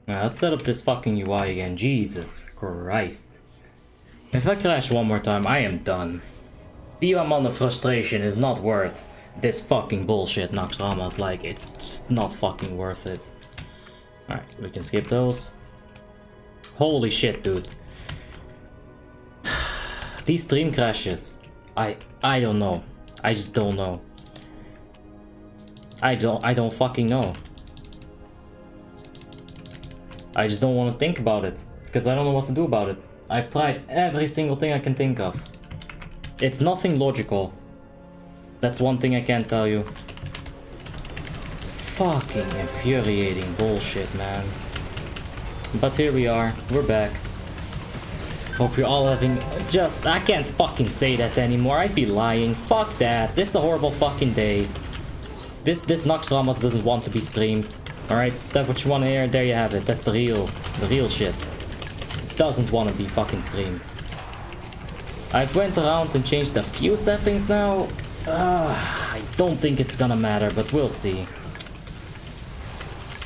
Now, let's set up this fucking UI again. Jesus Christ. If I crash one more time, I am done. The amount of frustration is not worth this fucking bullshit, Naxxramas. Like, it's just not fucking worth it. Alright, we can skip those. Holy shit, dude. These stream crashes. I don't know. I just don't know. I don't fucking know. I just don't want to think about it, because I don't know what to do about it. I've tried every single thing I can think of. It's nothing logical. That's one thing I can't tell you. Fucking infuriating bullshit, man. But here we are, we're back. Hope you're all having I can't fucking say that anymore, I'd be lying. Fuck that, this is a horrible fucking day. This Naxxramas doesn't want to be streamed. Alright, is that what you want to hear? There you have it, that's the real shit. It doesn't want to be fucking streamed. I've went around and changed a few settings now. I don't think it's gonna matter, but we'll see.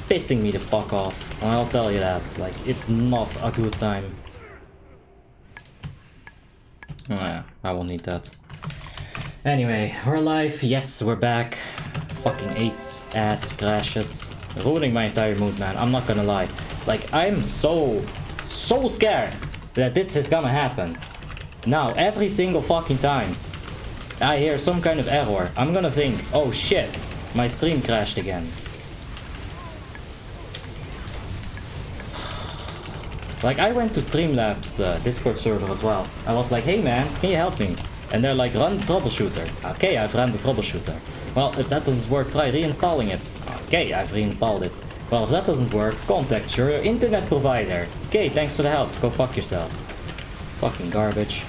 Pissing me the fuck off, I'll tell you that. Like, it's not a good time. Oh yeah, I will need that. Anyway, we're alive. Yes, we're back. Fucking 8 ass crashes. Ruining my entire mood, man. I'm not gonna lie. Like, I'm so scared that this is gonna happen. Now, every single fucking time I hear some kind of error, I'm gonna think, oh shit, my stream crashed again. Like, I went to Streamlabs Discord server as well. I was like, hey man, can you help me? And they're like, run the troubleshooter. Okay, I've run the troubleshooter. Well, if that doesn't work, try reinstalling it. Okay, I've reinstalled it. Well, if that doesn't work, contact your internet provider. Okay, thanks for the help. Go fuck yourselves. Fucking garbage.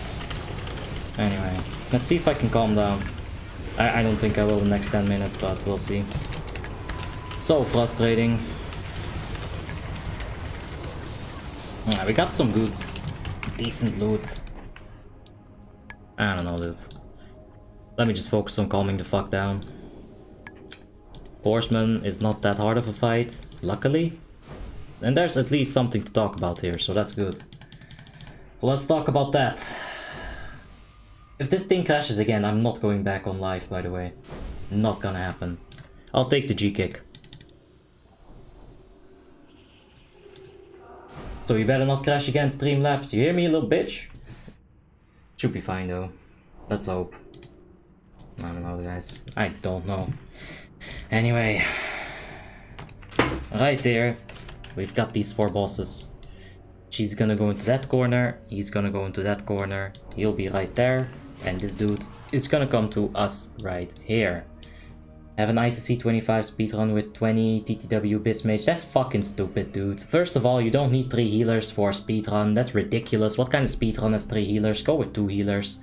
Anyway, let's see if I can calm down. I don't think I will the next 10 minutes, but we'll see. So frustrating. Yeah, we got some good, decent loot. I don't know, dude. Let me just focus on calming the fuck down. Horseman is not that hard of a fight, luckily. And there's at least something to talk about here, so that's good. So let's talk about that. If this thing crashes again, I'm not going back on live, by the way. Not gonna happen. I'll take the G-kick. So you better not crash again, Streamlabs. You hear me, little bitch? Should be fine, though. Let's hope. I don't know, guys. I don't know. Anyway. Right here, we've got these 4 bosses. She's gonna go into that corner. He's gonna go into that corner. He'll be right there. And this dude is gonna come to us right here. Have an ICC 25 speedrun with 20 TTW Bismage. That's fucking stupid, dude. First of all, you don't need 3 healers for a speedrun. That's ridiculous. What kind of speedrun has 3 healers? Go with 2 healers.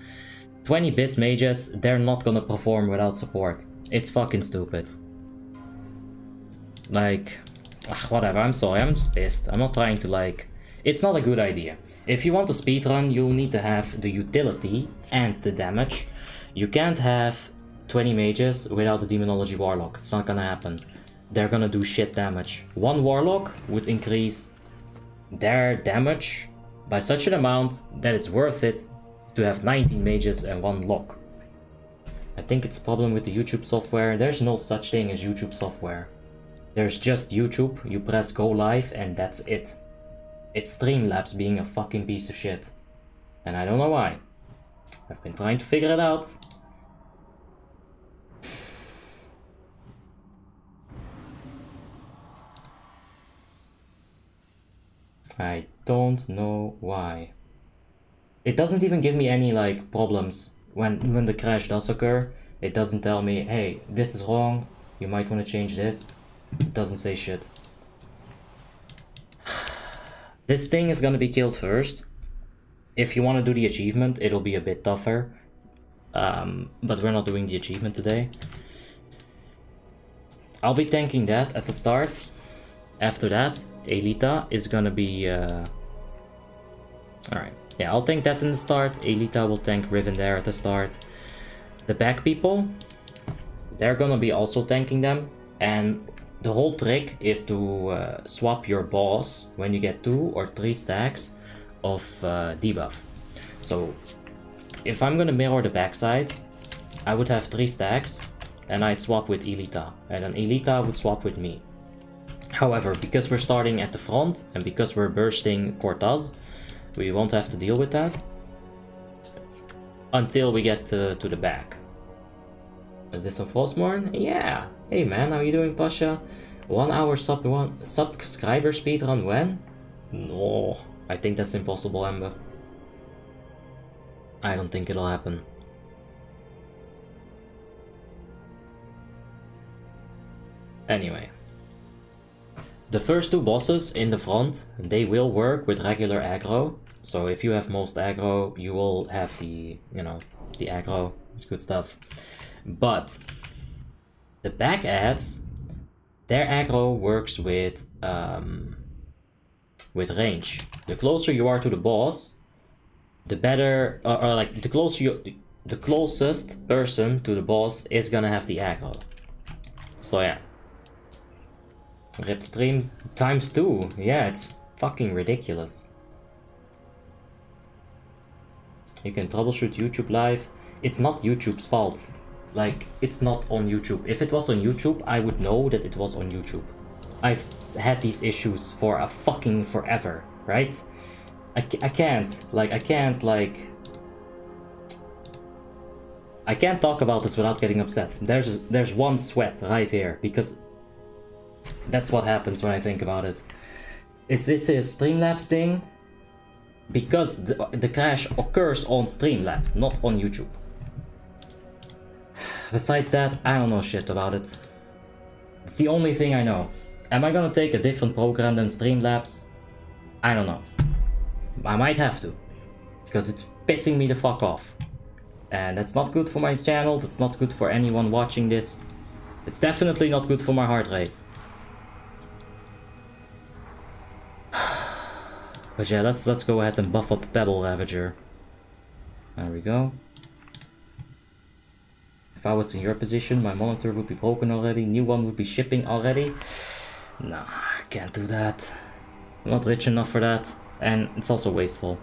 20 Bismages, they're not gonna perform without support. It's fucking stupid. Like, whatever, I'm sorry, I'm just pissed. I'm not trying to like... It's not a good idea. If you want a speedrun, you'll need to have the utility and the damage. You can't have 20 mages without the Demonology Warlock. It's not gonna happen. They're gonna do shit damage. 1 Warlock would increase their damage by such an amount that it's worth it to have 19 mages and 1 lock. I think it's a problem with the YouTube software. There's no such thing as YouTube software. There's just YouTube, you press go live and that's it. It's Streamlabs being a fucking piece of shit. And I don't know why. I've been trying to figure it out. I don't know why. It doesn't even give me any like problems when the crash does occur. It doesn't tell me, hey, this is wrong, you might want to change this. It doesn't say shit. This thing is gonna be killed first. If you want to do the achievement, it'll be a bit tougher. But we're not doing the achievement today. I'll be tanking that at the start. After that, Elita is gonna be... Alright, yeah, I'll tank that in the start. Elita will tank Riven there at the start. The back people, they're gonna be also tanking them. And The whole trick is to swap your boss when you get 2 or 3 stacks of debuff. So if I'm gonna mirror the backside, I would have 3 stacks and I'd swap with Elita, and then Elita would swap with me. However, because we're starting at the front and because we're bursting Cortaz, we won't have to deal with that until we get to the back. Is this a Frostmourne? Yeah! Hey man, how you doing, Pasha? 1 hour subscriber speedrun when? No, I think that's impossible, Ember. I don't think it'll happen. Anyway. The first 2 bosses in the front, they will work with regular aggro. So if you have most aggro, you will have the, you know, the aggro. It's good stuff. But the back ads, their aggro works with range. The closer you are to the boss, the better, or like the closest person to the boss is gonna have the aggro. So yeah. Rip stream times 2. Yeah, it's fucking ridiculous. You can troubleshoot YouTube live. It's not YouTube's fault. Like, it's not on YouTube. If it was on YouTube, I would know that it was on YouTube. I've had these issues for a fucking forever, right? I can't talk about this without getting upset. There's one sweat right here, because that's what happens when I think about it. It's a Streamlabs thing, because the crash occurs on Streamlabs, not on YouTube. Besides that, I don't know shit about it. It's the only thing I know. Am I gonna take a different program than Streamlabs? I don't know. I might have to, because it's pissing me the fuck off. And that's not good for my channel, that's not good for anyone watching this. It's definitely not good for my heart rate. But yeah, let's go ahead and buff up Pebble Ravager. There we go. If I was in your position, my monitor would be broken already, new one would be shipping already. Nah, I can't do that. I'm not rich enough for that, and it's also wasteful.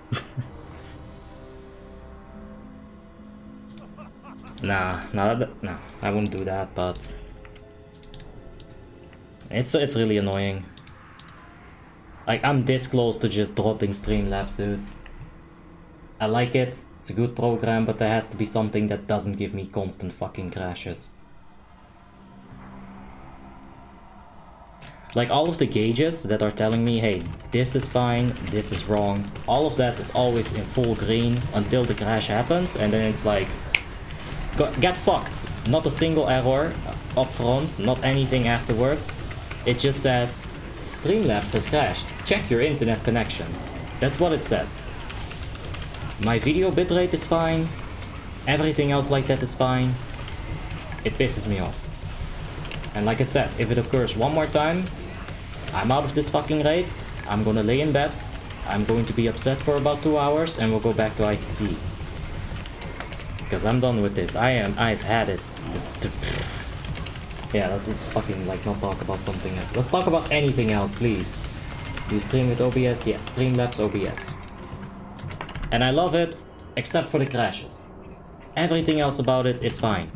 Nah, I wouldn't do that, but it's really annoying. Like, I'm this close to just dropping Streamlabs, dude. I like it, it's a good program, but there has to be something that doesn't give me constant fucking crashes. Like, all of the gauges that are telling me, hey, this is fine, this is wrong, all of that is always in full green until the crash happens, and then it's like, get fucked. Not a single error up front, not anything afterwards. It just says, Streamlabs has crashed. Check your internet connection. That's what it says. My video bitrate is fine. Everything else like that is fine. It pisses me off. And like I said, if it occurs one more time, I'm out of this fucking raid. I'm gonna lay in bed. I'm going to be upset for about 2 hours and we'll go back to ICC. Because I'm done with this. I've had it. Yeah, let's fucking like not talk about something else. Let's talk about anything else, please. Do you stream with OBS? Yes, Streamlabs OBS. And I love it, except for the crashes. Everything else about it is fine.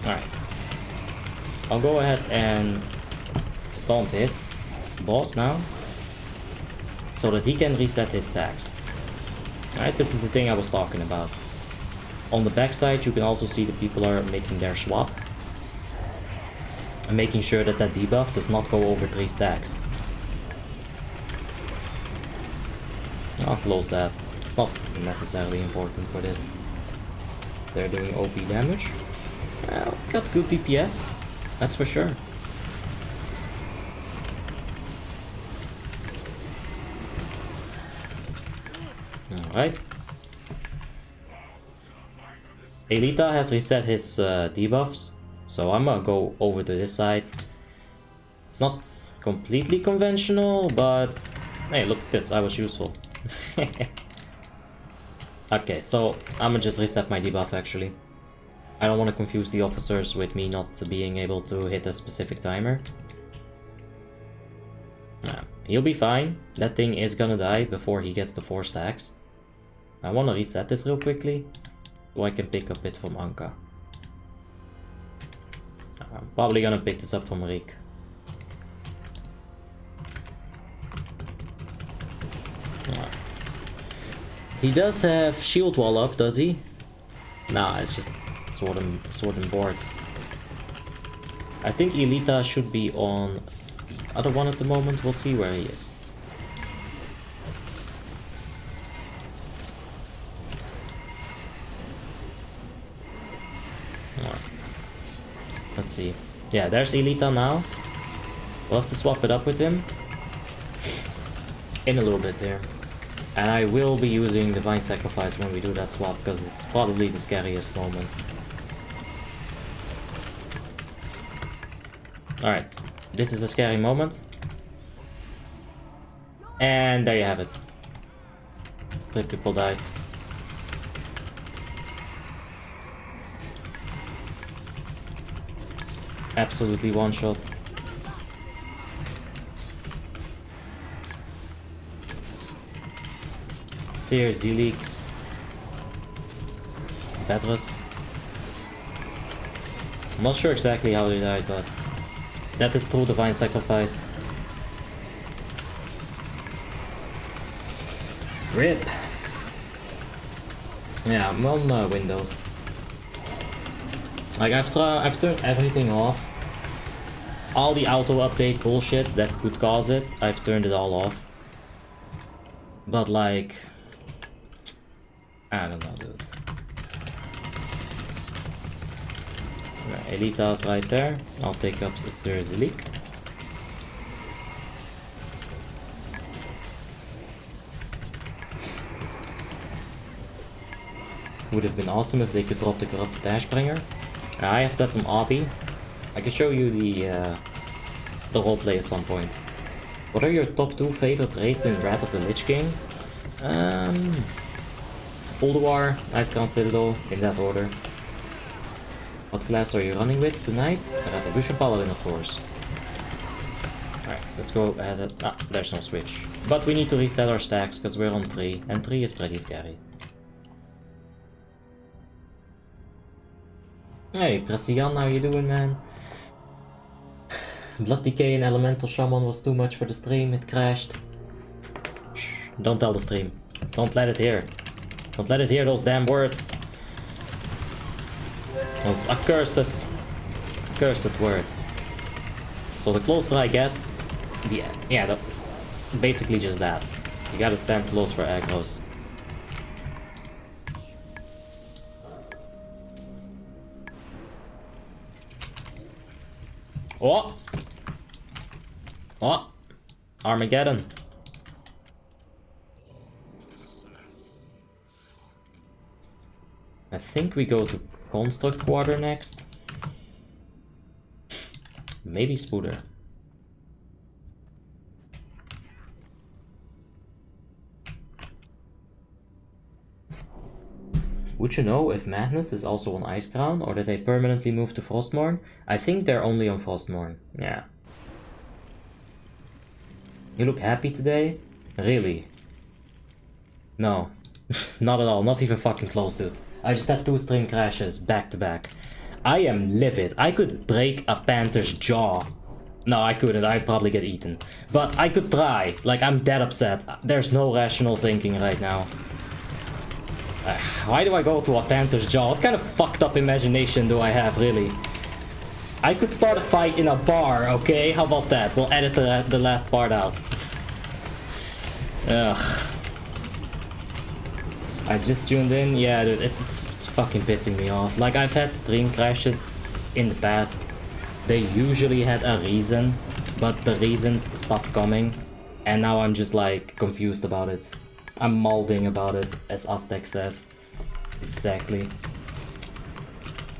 Alright. I'll go ahead and taunt his boss now, so that he can reset his stacks. Alright, this is the thing I was talking about. On the backside, you can also see the people are making their swap. And making sure that that debuff does not go over 3 stacks. I'll close that. It's not necessarily important for this. They're doing OP damage. Well, got good DPS. That's for sure. Alright. Elita has reset his debuffs, so I'm gonna go over to this side. It's not completely conventional, but hey, look at this, I was useful. Okay, so I'm gonna just reset my debuff actually. I don't want to confuse the officers with me not being able to hit a specific timer. He'll be fine. That thing is gonna die before he gets the 4 stacks. I want to reset this real quickly, so I can pick up it from Anka. I'm probably gonna pick this up from Rick. He does have shield wall up, does he? Nah, it's just sword and board. I think Elita should be on the other one at the moment. We'll see where he is. Let's see. Yeah, there's Elita now. We'll have to swap it up with him in a little bit here. And I will be using Divine Sacrifice when we do that swap, because it's probably the scariest moment. Alright, this is a scary moment. And there you have it. 3 people died. Absolutely one shot. Seer, Z-Leaks. Petrus. I'm not sure exactly how they died, but that is through Divine Sacrifice. RIP. Yeah, I'm on Windows. Like, I've turned everything off. All the auto update bullshit that could cause it, I've turned it all off. But like, I don't know, dude. Right, Elita's right there. I'll take up the Sir's leak. Would have been awesome if they could drop the corrupt Dashbringer. I have that on Obby. I can show you the roleplay at some point. What are your top 2 favorite raids in Wrath of the Lich King? Ulduar, Icecrown Citadel, in that order. What class are you running with tonight? Retribution Paladin, of course. Alright, let's go ahead. There's no switch. But we need to reset our stacks because we're on 3, and 3 is pretty scary. Hey, Presian, how you doing, man? Blood Decay and Elemental Shaman was too much for the stream, it crashed. Shh, don't tell the stream. Don't let it hear. Don't let it hear those damn words. Those accursed words. So the closer I get, basically just that. You gotta stand close for aggros. Oh! Oh! Armageddon. I think we go to Construct Quarter next. Maybe Spooder. Would you know if Madness is also on Icecrown, or did they permanently move to Frostmourne? I think they're only on Frostmourne, yeah. You look happy today? Really? No. Not at all, not even fucking close to it. I just had 2 stream crashes back to back. I am livid. I could break a panther's jaw. No, I couldn't, I'd probably get eaten. But I could try, like I'm dead upset. There's no rational thinking right now. Why do I go to a panther's jaw? What kind of fucked up imagination do I have, really? I could start a fight in a bar, okay? How about that? We'll edit the last part out. Ugh. I just tuned in. Yeah, dude, it's fucking pissing me off. Like, I've had stream crashes in the past. They usually had a reason, but the reasons stopped coming. And now I'm just, like, confused about it. I'm molding about it, as Aztec says. Exactly.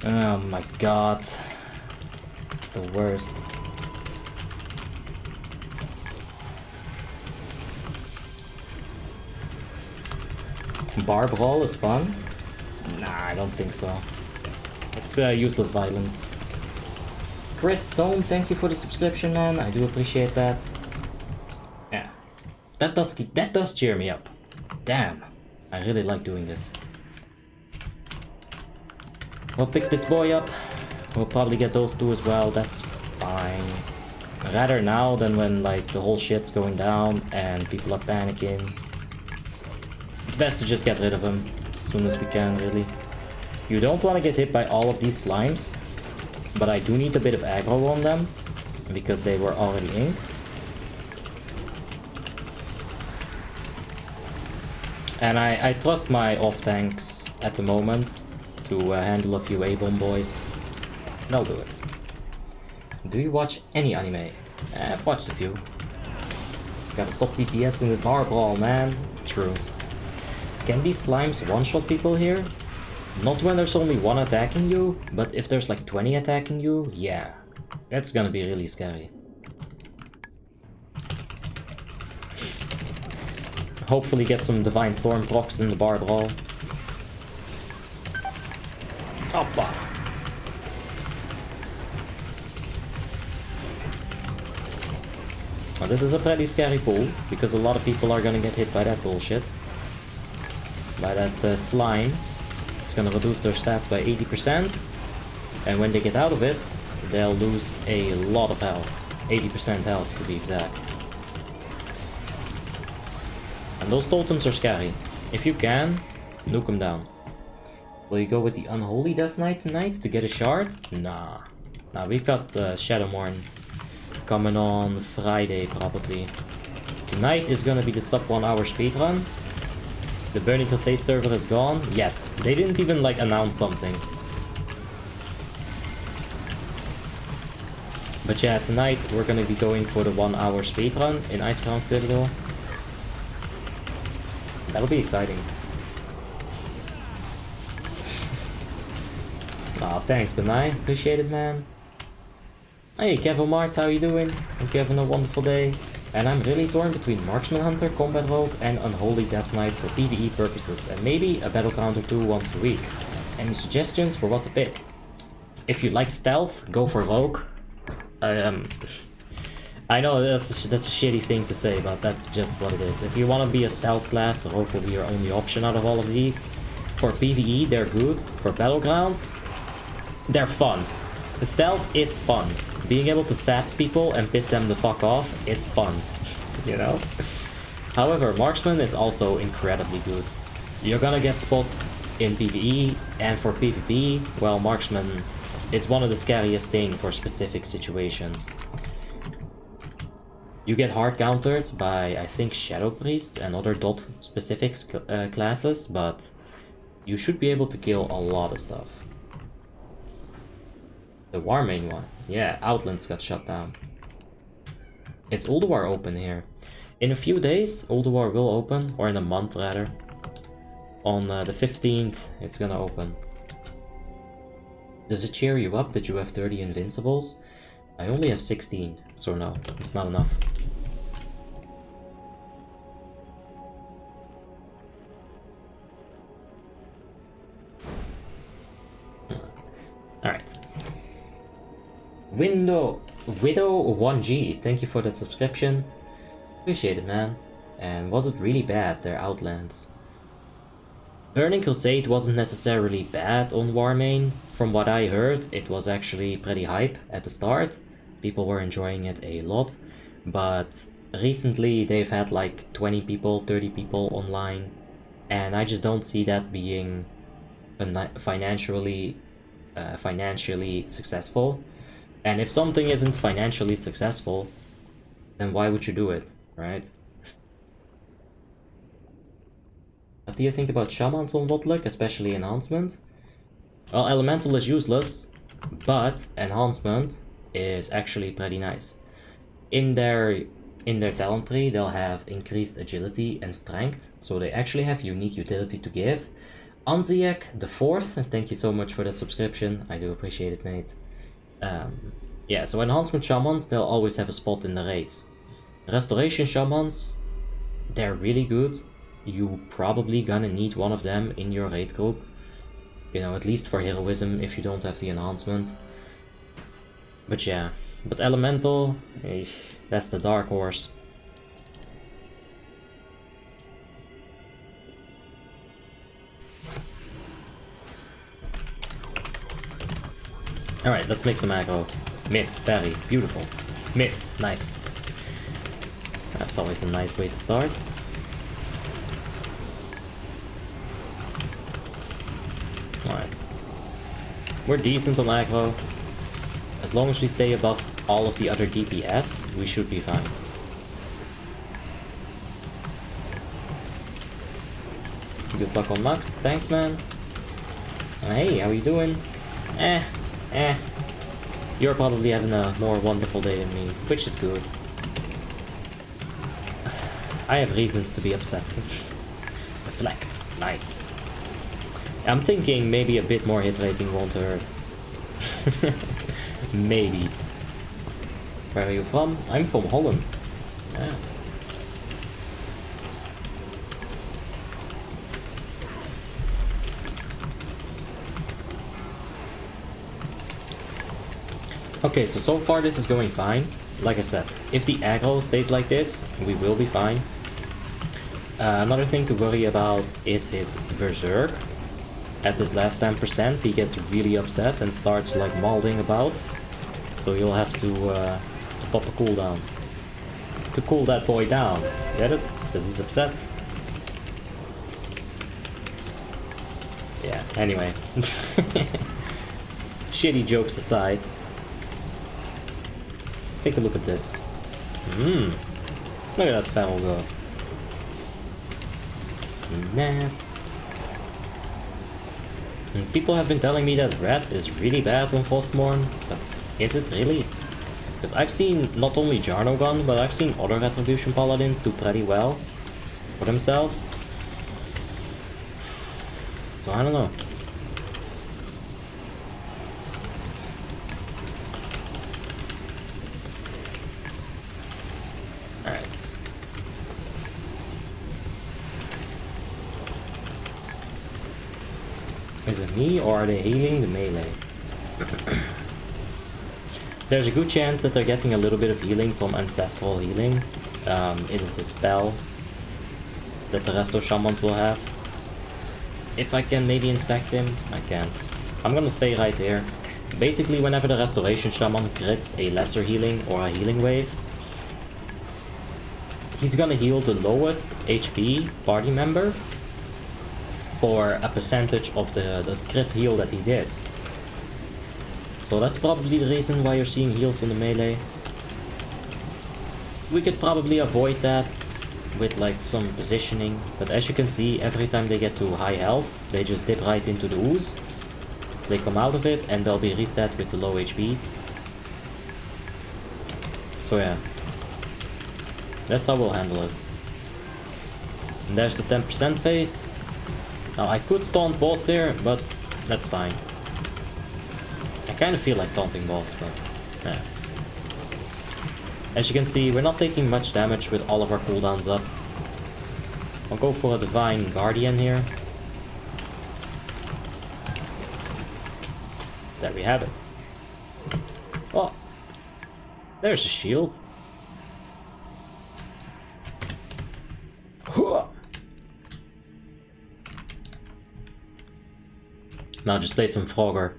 Oh my god. It's the worst. Bar brawl is fun? Nah, I don't think so. It's useless violence. Chris Stone, thank you for the subscription, man. I do appreciate that. Yeah, that does cheer me up. Damn, I really like doing this. We'll pick this boy up. We'll probably get those two as well. That's fine. Rather now than when like the whole shit's going down and people are panicking. It's best to just get rid of them as soon as we can, really. You don't want to get hit by all of these slimes, but I do need a bit of aggro on them because they were already inked. And I trust my off tanks at the moment to handle a few A-bomb boys. They'll do it. Do you watch any anime? I've watched a few. Got a top DPS in the bar brawl, man. True. Can these slimes one-shot people here? Not when there's only one attacking you, but if there's like 20 attacking you, yeah. That's gonna be really scary. Hopefully get some Divine Storm procs in the bar brawl. Hoppa! Well, this is a pretty scary pool, because a lot of people are gonna get hit by that bullshit. By that slime. It's gonna reduce their stats by 80%. And when they get out of it, they'll lose a lot of health. 80% health to be exact. And those totems are scary. If you can, nuke them down. Will you go with the Unholy Death Knight tonight to get a shard? Nah. Nah, we've got Shadowmourne coming on Friday probably. Tonight is gonna be the sub 1 hour speedrun. The Burning Crusade server is gone. Yes, they didn't even like announce something. But yeah, tonight we're gonna be going for the 1 hour speedrun in Icecrown Citadel. That'll be exciting. Aw, thanks, Benai. Appreciate it, man. Hey, Kevin Mart, how you doing? Hope you're having a wonderful day. And I'm really torn between Marksman Hunter, Combat Rogue, and Unholy Death Knight for PvE purposes, and maybe a Battleground or two once a week. Any suggestions for what to pick? If you like stealth, go for Rogue. I know that's a shitty thing to say, but that's just what it is. If you want to be a stealth class, Rogue will be your only option out of all of these. For PvE, they're good. For Battlegrounds, they're fun. The stealth is fun. Being able to sap people and piss them the fuck off is fun, you know? However, Marksman is also incredibly good. You're gonna get spots in PvE, and for PvP, well, Marksman is one of the scariest things for specific situations. You get hard countered by, I think, Shadow Priest and other dot specific classes, but you should be able to kill a lot of stuff. The Warmane one. Yeah, Outlands got shut down. Is Ulduar open here? In a few days, Ulduar will open, or in a month rather. On the 15th, it's gonna open. Does it cheer you up that you have 30 invincibles? I only have 16, so no, it's not enough. Alright. Widow1G, thank you for the subscription. Appreciate it, man. And was it really bad, their Outlands? Burning Crusade wasn't necessarily bad on Warmane. From what I heard, it was actually pretty hype at the start. People were enjoying it a lot. But recently they've had like 20 people, 30 people online. And I just don't see that being financially successful. And if something isn't financially successful, then why would you do it, right? What do you think about shamans on WoTLK, especially enhancement? Well, elemental is useless, but enhancement is actually pretty nice. In their talent tree, they'll have increased agility and strength, so they actually have unique utility to give. Anziek the 4th, thank you so much for the subscription. I do appreciate it, mate. Yeah, so enhancement shamans, they'll always have a spot in the raids. Restoration shamans, they're really good. You probably gonna need one of them in your raid group. You know, at least for heroism if you don't have the enhancement. But yeah, but elemental, that's the dark horse. Alright, let's make some aggro. Miss, parry, beautiful. Miss, nice. That's always a nice way to start. Alright. We're decent on aggro. As long as we stay above all of the other DPS, we should be fine. Good luck on Max, thanks man. Hey, how you doing? You're probably having a more wonderful day than me, which is good. I have reasons to be upset. Deflect, nice. I'm thinking maybe a bit more hit rating won't hurt. Maybe. Where are you from? I'm from Holland. Yeah. Okay, so far this is going fine. Like I said, if the aggro stays like this, we will be fine. Another thing to worry about is his berserk. At this last 10%, he gets really upset and starts like mauling about. So you'll have to pop a cooldown. To cool that boy down. Get it? Because he's upset. Yeah, anyway. Shitty jokes aside. Let's take a look at this. Look at that feral go. Nice. People have been telling me that red is really bad on Frostmourne, but is it really? Because I've seen not only Jarnogun, but I've seen other Retribution Paladins do pretty well for themselves. So I don't know. Alright. Is it me or are they healing the melee? There's a good chance that they're getting a little bit of healing from ancestral healing. It is a spell that the Resto Shamans will have. If I can maybe inspect him, I can't. I'm gonna stay right here. Basically, whenever the Restoration Shaman crits a lesser healing or a healing wave, he's gonna heal the lowest HP party member for a percentage of the crit heal that he did. So that's probably the reason why you're seeing heals on the melee. We could probably avoid that with like some positioning, but as you can see, every time they get to high health, they just dip right into the ooze. They come out of it and they'll be reset with the low HPs. So yeah, that's how we'll handle it. And there's the 10% phase. Now I could taunt boss here, but that's fine. I kind of feel like taunting boss, but yeah. As you can see, we're not taking much damage with all of our cooldowns up. I'll go for a Divine Guardian here. There we have it. Oh, there's a shield. Now just play some Frogger.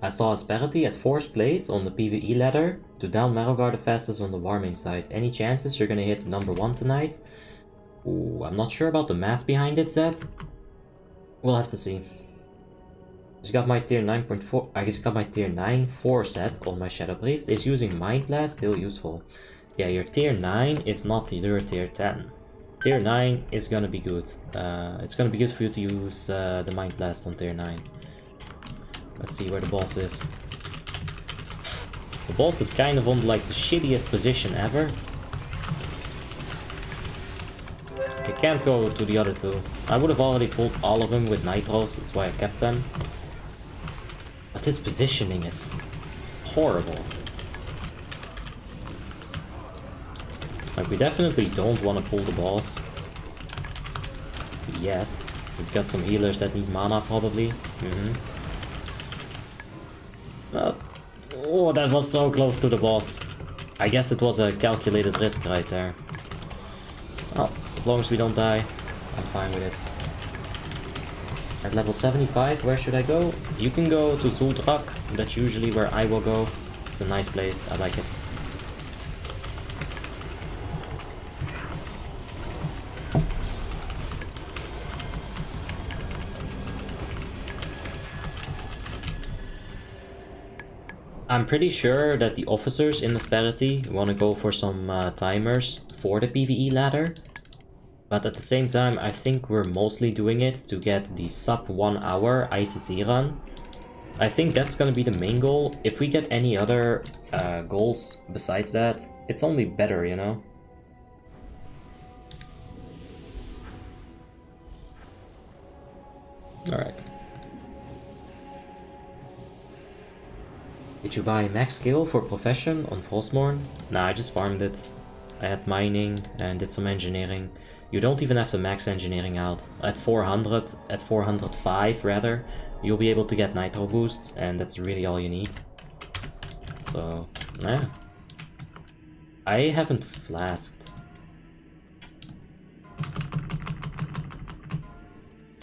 I saw Asperity at 4th place on the PvE ladder to down Marrowgar the fastest on the Warmanes side. Any chances you're gonna hit number 1 tonight? Ooh, I'm not sure about the math behind it, Zed. We'll have to see. Just got my tier 9.4. I just got my tier 9 4 set on my Shadow Priest. Is using Mind Blast still useful? Yeah, your tier 9 is not your tier 10. Tier 9 is gonna be good. It's gonna be good for you to use the Mind Blast on tier 9. Let's see where the boss is. The boss is kind of on like the shittiest position ever. I can't go to the other two. I would have already pulled all of them with Nitros, that's why I kept them. But this positioning is horrible. Like, we definitely don't want to pull the boss. Yet. We've got some healers that need mana, probably. Oh, that was so close to the boss. I guess it was a calculated risk right there. Well, as long as we don't die, I'm fine with it. At level 75, where should I go? You can go to Zuldrak. That's usually where I will go. It's a nice place. I like it. I'm pretty sure that the officers in Asperity want to go for some timers for the PvE ladder. But at the same time, I think we're mostly doing it to get the sub 1 hour ICC run. I think that's going to be the main goal. If we get any other goals besides that, it's only better, you know? Alright. Did you buy max skill for profession on Frostmourne? Nah, I just farmed it. I had mining and did some engineering. You don't even have to max engineering out. At 400, at 405 rather, you'll be able to get nitro boosts, and that's really all you need. So, yeah. I haven't flasked.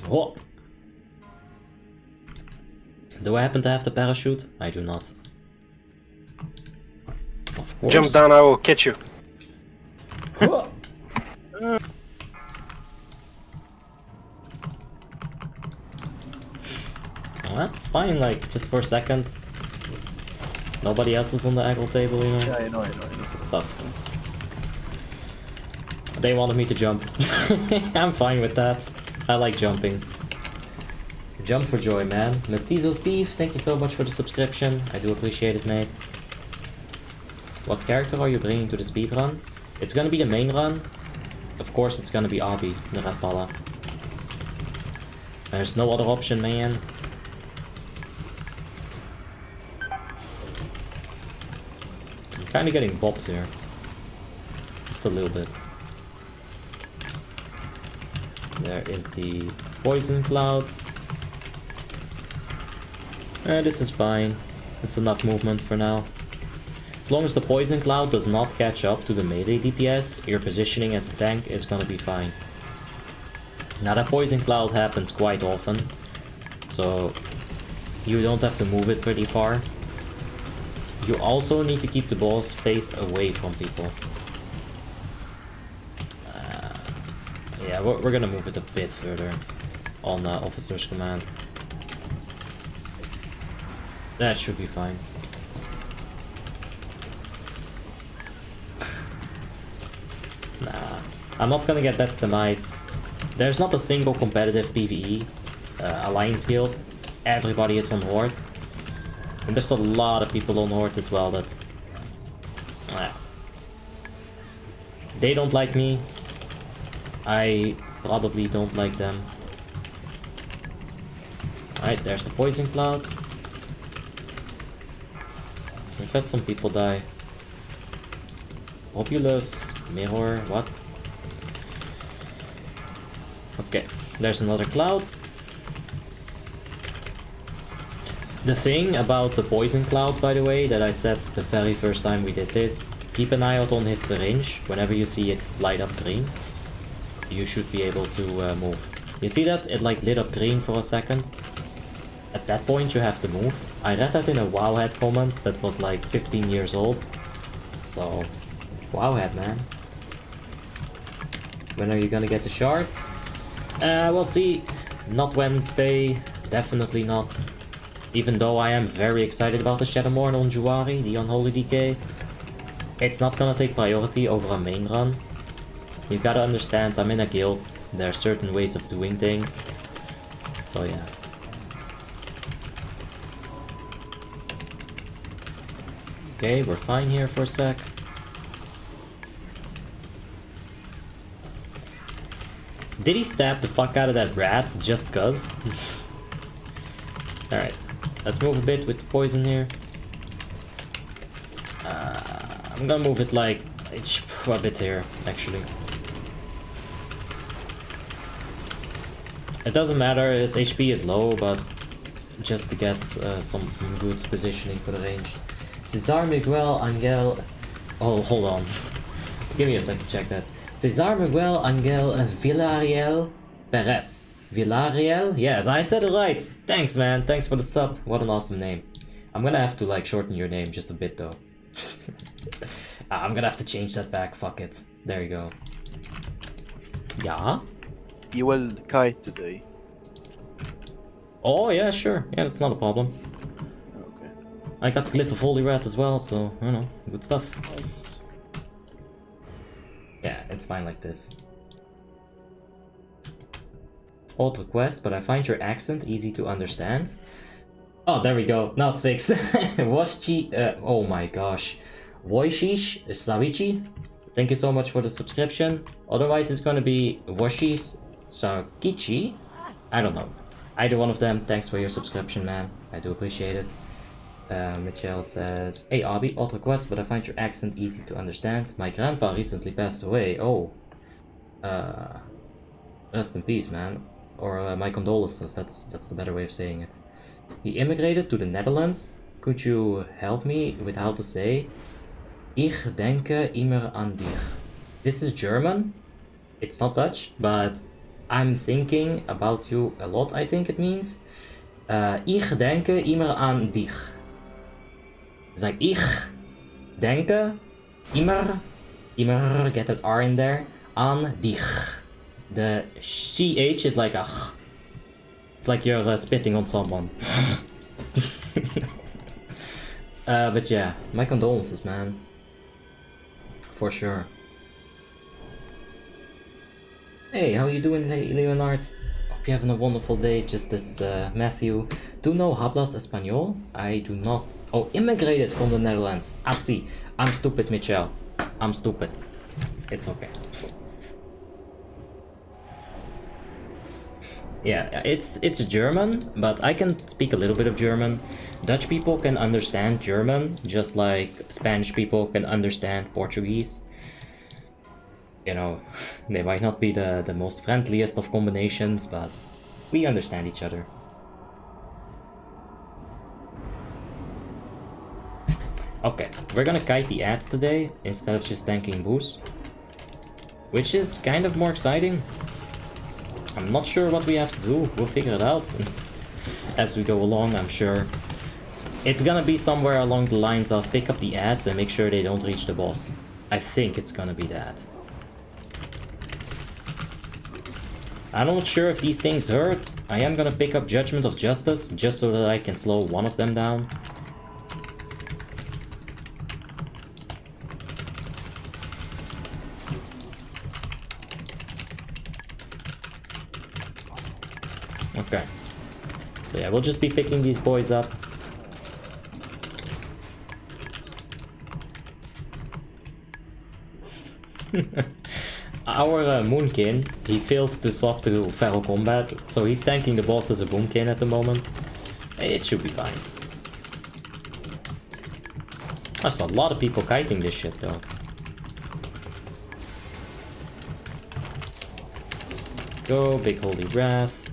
Whoop! Do I happen to have the parachute? I do not. Of course. Jump down, I will catch you. That's fine, like, just for a second. Nobody else is on the aggro table, you know? Yeah, I know. Good stuff. They wanted me to jump. I'm fine with that. I like jumping. Jump for joy, man. Mestizo Steve, thank you so much for the subscription. I do appreciate it, mate. What character are you bringing to the speedrun? It's gonna be the main run. Of course it's gonna be Abi, the Red Pala. There's no other option, man. I'm kinda getting bopped here. Just a little bit. There is the poison cloud. This is fine. It's enough movement for now. As long as the poison cloud does not catch up to the melee DPS, your positioning as a tank is gonna be fine. Now that poison cloud happens quite often, so you don't have to move it pretty far. You also need to keep the boss faced away from people. Yeah, we're gonna move it a bit further on officer's command. That should be fine. Nah, I'm not gonna get Death's Demise. There's not a single competitive PvE alliance guild. Everybody is on Horde. And there's a lot of people on Horde as well that... They don't like me. I probably don't like them. Alright, there's the poison cloud. We've had some people die. Populous, mirror, what? Okay, there's another cloud. The thing about the poison cloud, by the way, that I said the very first time we did this, keep an eye out on his syringe. Whenever you see it light up green, you should be able to move. You see that? It like lit up green for a second. At that point you have to move. I read that in a Wowhead comment that was like 15 years old. So, Wowhead, man. When are you gonna get the shard? We'll see. Not Wednesday. Definitely not. Even though I am very excited about the Shadowmourne on Juari, the Unholy DK. It's not gonna take priority over a main run. You gotta understand, I'm in a guild. There are certain ways of doing things. So yeah. Okay, we're fine here for a sec. Did he stab the fuck out of that rat just cuz? Alright, let's move a bit with the poison here. I'm gonna move it like It's a bit here, actually. It doesn't matter, his HP is low, but just to get some good positioning for the range. Cesar Miguel Angel... Oh, hold on. Give me a sec to check that. Cesar Miguel Angel Villarreal Perez. Villarreal? Yes, I said it right! Thanks, man. Thanks for the sub. What an awesome name. I'm gonna have to, like, shorten your name just a bit, though. I'm gonna have to change that back. Fuck it. There you go. Yeah? You will kite today. Oh, yeah, sure. Yeah, that's not a problem. Okay. I got the Glyph of Holy Rat as well, so, you know, good stuff. Nice. Yeah, it's fine like this. Old request, but I find your accent easy to understand. Oh, there we go. Now it's fixed. Washchi, oh my gosh. Wojcisz Savici, thank you so much for the subscription. Otherwise it's gonna be Wojcisz Sakichi. I don't know. Either one of them, thanks for your subscription, man. I do appreciate it. Michelle says, hey Abi, odd request, but I find your accent easy to understand. My grandpa recently passed away. Oh. Rest in peace, man. Or my condolences, that's the better way of saying it. He immigrated to the Netherlands. Could you help me with how to say Ich denke immer an dich? This is German. It's not Dutch, but I'm thinking about you a lot, I think it means. Ich denke immer an dich. It's like ich denke immer, get that R in there, an dich. The CH is like a ch. It's like you're spitting on someone. But yeah, my condolences, man. For sure. Hey, how you doing, Leonard? Hope you're having a wonderful day. Just this, Matthew. Do know hablas español? I do not. Oh, immigrated from the Netherlands. I see. I'm stupid, Michelle. I'm stupid. It's okay. Yeah, it's German, but I can speak a little bit of German. Dutch people can understand German, just like Spanish people can understand Portuguese. You know, they might not be the most friendliest of combinations, but we understand each other. Okay, we're gonna kite the ads today, instead of just tanking Boost. Which is kind of more exciting. I'm not sure what we have to do, we'll figure it out as we go along, I'm sure. It's gonna be somewhere along the lines of pick up the ads and make sure they don't reach the boss. I think it's gonna be that. I'm not sure if these things hurt. I am gonna pick up Judgment of Justice, just so that I can slow one of them down. Okay. So yeah, we'll just be picking these boys up. Our Moonkin, he failed to swap to Feral Combat, so he's tanking the boss as a Boomkin at the moment. It should be fine. There's a lot of people kiting this shit though. Go, Big Holy Wrath.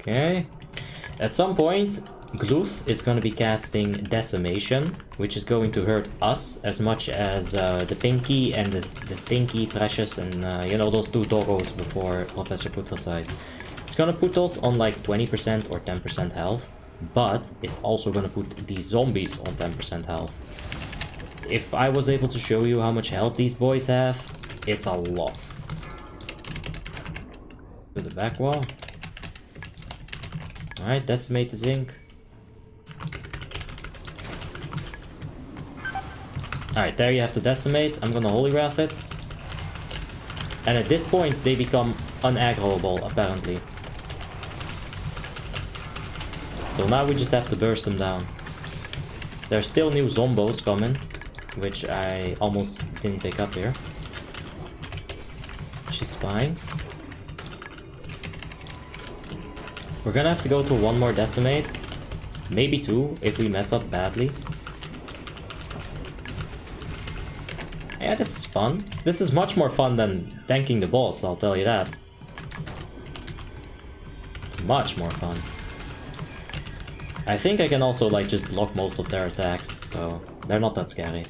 Okay. At some point, Gluth is going to be casting Decimation, which is going to hurt us as much as the Pinky and the Stinky, Precious, and you know, those two doggos before Professor put aside. It's going to put us on like 20% or 10% health, but it's also going to put these zombies on 10% health. If I was able to show you how much health these boys have, it's a lot. To the back wall. Alright, decimate the zinc. Alright, there you have to decimate. I'm gonna Holy Wrath it. And at this point, they become unaggroable, apparently. So now we just have to burst them down. There's still new zombos coming, which I almost didn't pick up here. Which is fine. We're gonna have to go to one more decimate. Maybe two, if we mess up badly. Yeah, this is fun. This is much more fun than tanking the boss, I'll tell you that. Much more fun. I think I can also like just block most of their attacks, so they're not that scary.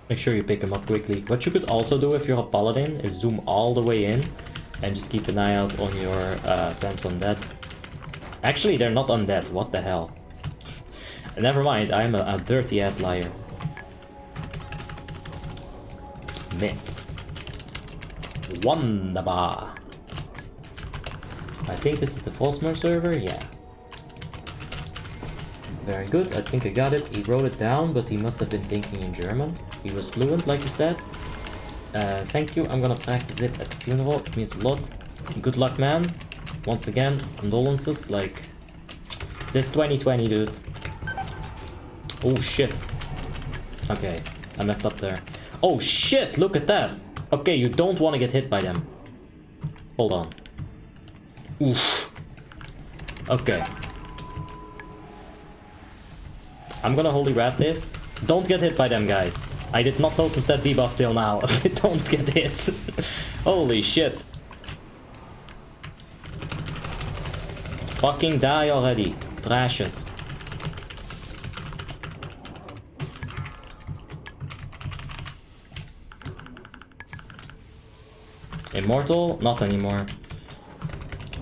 Make sure you pick them up quickly. What you could also do if you're a Paladin is zoom all the way in and just keep an eye out on your sense undead. Actually, they're not undead. What the hell? Never mind, I'm a dirty ass liar. Miss. Wonderbar. I think this is the Frostmourne server, yeah. Very good, I think I got it. He wrote it down, but he must have been thinking in German. He was fluent, like he said. Thank you, I'm gonna practice it at the funeral. It means a lot. Good luck, man. Once again, condolences, like... This 2020, dude. Oh, shit. Okay, I messed up there. Oh, shit, look at that! Okay, you don't want to get hit by them. Hold on. Oof. Okay. I'm gonna holy rat this. Don't get hit by them, guys. I did not notice that debuff till now. Don't get hit. Holy shit. Fucking die already. Trashes. Immortal? Not anymore.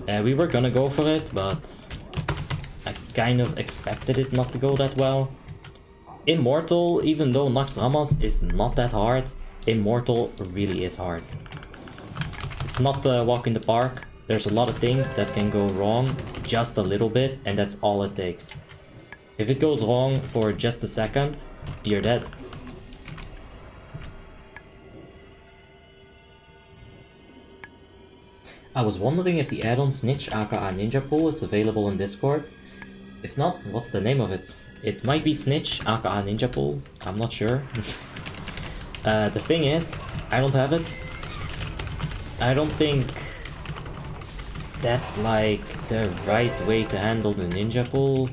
We were gonna go for it, but I kind of expected it not to go that well. Immortal, even though Naxxramas is not that hard, Immortal really is hard. It's not a walk in the park. There's a lot of things that can go wrong just a little bit, and that's all it takes. If it goes wrong for just a second, you're dead. I was wondering if the add-on Snitch aka Ninja Pool is available in Discord. If not, what's the name of it? It might be Snitch aka Ninja Pool, I'm not sure. The thing is, I don't have it. I don't think that's like the right way to handle the Ninja Pool.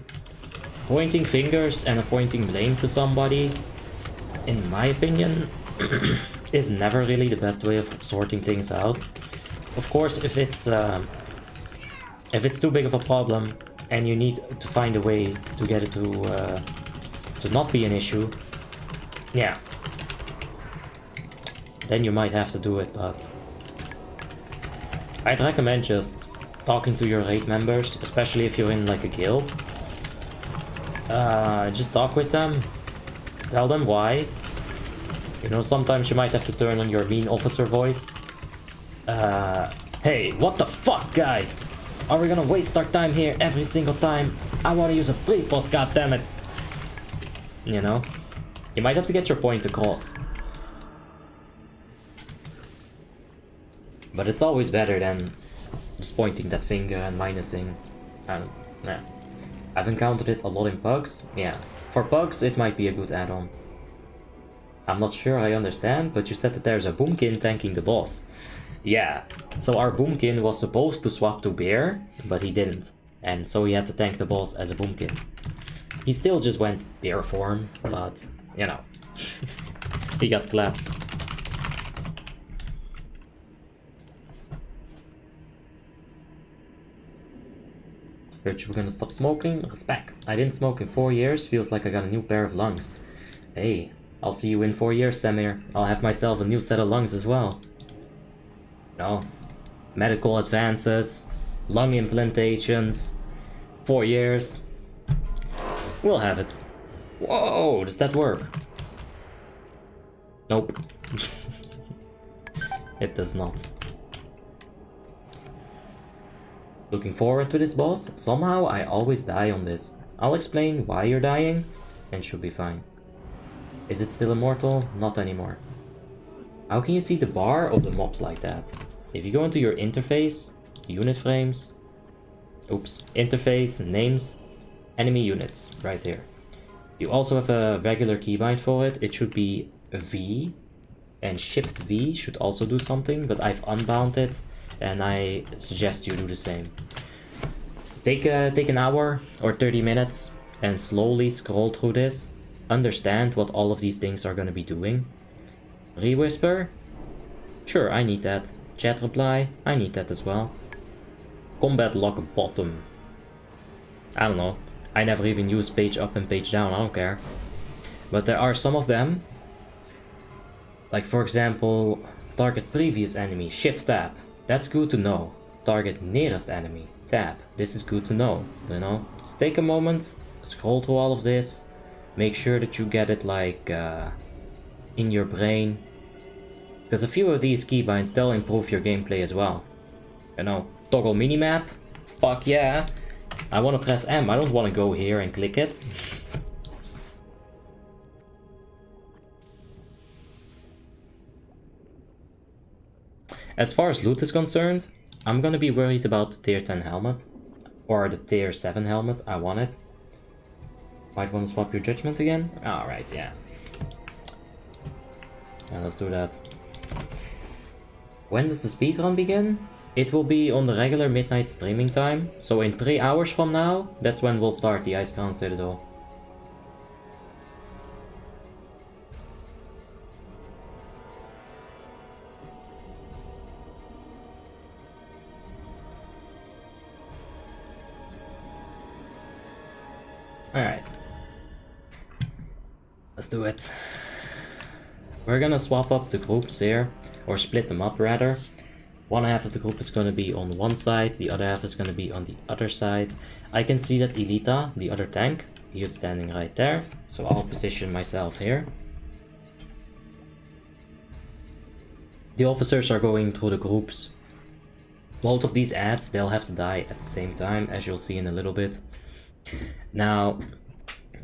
Pointing fingers and appointing blame to somebody, in my opinion, is never really the best way of sorting things out. Of course, if it's too big of a problem and you need to find a way to get it to not be an issue, yeah, then you might have to do it. But I'd recommend just talking to your raid members, especially if you're in like a guild. Just talk with them, tell them why. You know, sometimes you might have to turn on your mean officer voice. Hey, what the fuck, guys? Are we gonna waste our time here every single time? I wanna use a pre-pot, goddammit! You know? You might have to get your point across. But it's always better than just pointing that finger and minusing. Yeah. I've encountered it a lot in pugs. Yeah. For pugs, it might be a good add-on. I'm not sure I understand, but you said that there's a boomkin tanking the boss. Yeah, so our boomkin was supposed to swap to bear, but he didn't. And so he had to tank the boss as a boomkin. He still just went bear form, but, you know, he got clapped. Rich, we're gonna stop smoking? Respect. I didn't smoke in 4 years, feels like I got a new pair of lungs. Hey, I'll see you in 4 years, Samir. I'll have myself a new set of lungs as well. No. Medical advances, lung implantations, 4 years. We'll have it. Whoa, does that work? Nope. It does not. Looking forward to this boss. Somehow I always die on this. I'll explain why you're dying and should be fine. Is it still immortal? Not anymore. How can you see the bar of the mobs like that? If you go into your interface, unit frames, interface, names, enemy units, right here. You also have a regular keybind for it. It should be V, and Shift V should also do something, but I've unbound it, and I suggest you do the same. Take an hour or 30 minutes and slowly scroll through this. Understand what all of these things are going to be doing. Re-whisper? Sure, I need that. Chat reply? I need that as well. Combat lock bottom. I don't know. I never even use page up and page down, I don't care. But there are some of them. Like for example, target previous enemy, shift tab. That's good to know. Target nearest enemy, tab. This is good to know, you know. Just take a moment, scroll through all of this. Make sure that you get it like in your brain. Because a few of these keybinds, they'll improve your gameplay as well. You know, toggle minimap, fuck yeah. I want to press M, I don't want to go here and click it. As far as loot is concerned, I'm gonna be worried about the tier 10 helmet. Or the tier 7 helmet, I want it. Might want to swap your judgment again? Alright, yeah. Yeah, let's do that. When does the speedrun begin? It will be on the regular midnight streaming time. So in 3 hours from now, that's when we'll start the Icecrown Citadel. Alright. Let's do it. We're gonna swap up the groups here, or split them up rather. One half of the group is gonna be on one side, the other half is gonna be on the other side. I can see that Elita, the other tank, he is standing right there, so I'll position myself here. The officers are going through the groups. Both of these ads, they'll have to die at the same time, as you'll see in a little bit. Now,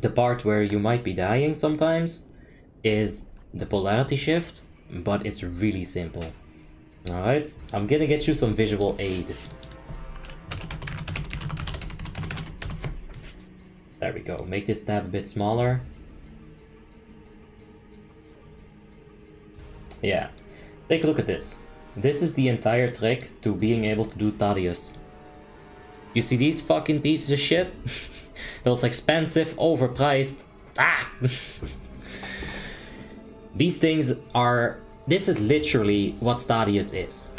the part where you might be dying sometimes is the polarity shift, but it's really simple. Alright, I'm gonna get you some visual aid. There we go, make this tab a bit smaller. Yeah, take a look at this. This is the entire trick to being able to do Thaddeus. You see these fucking pieces of shit? Those expensive, overpriced. Ah! These things are... This is literally what Thaddeus is.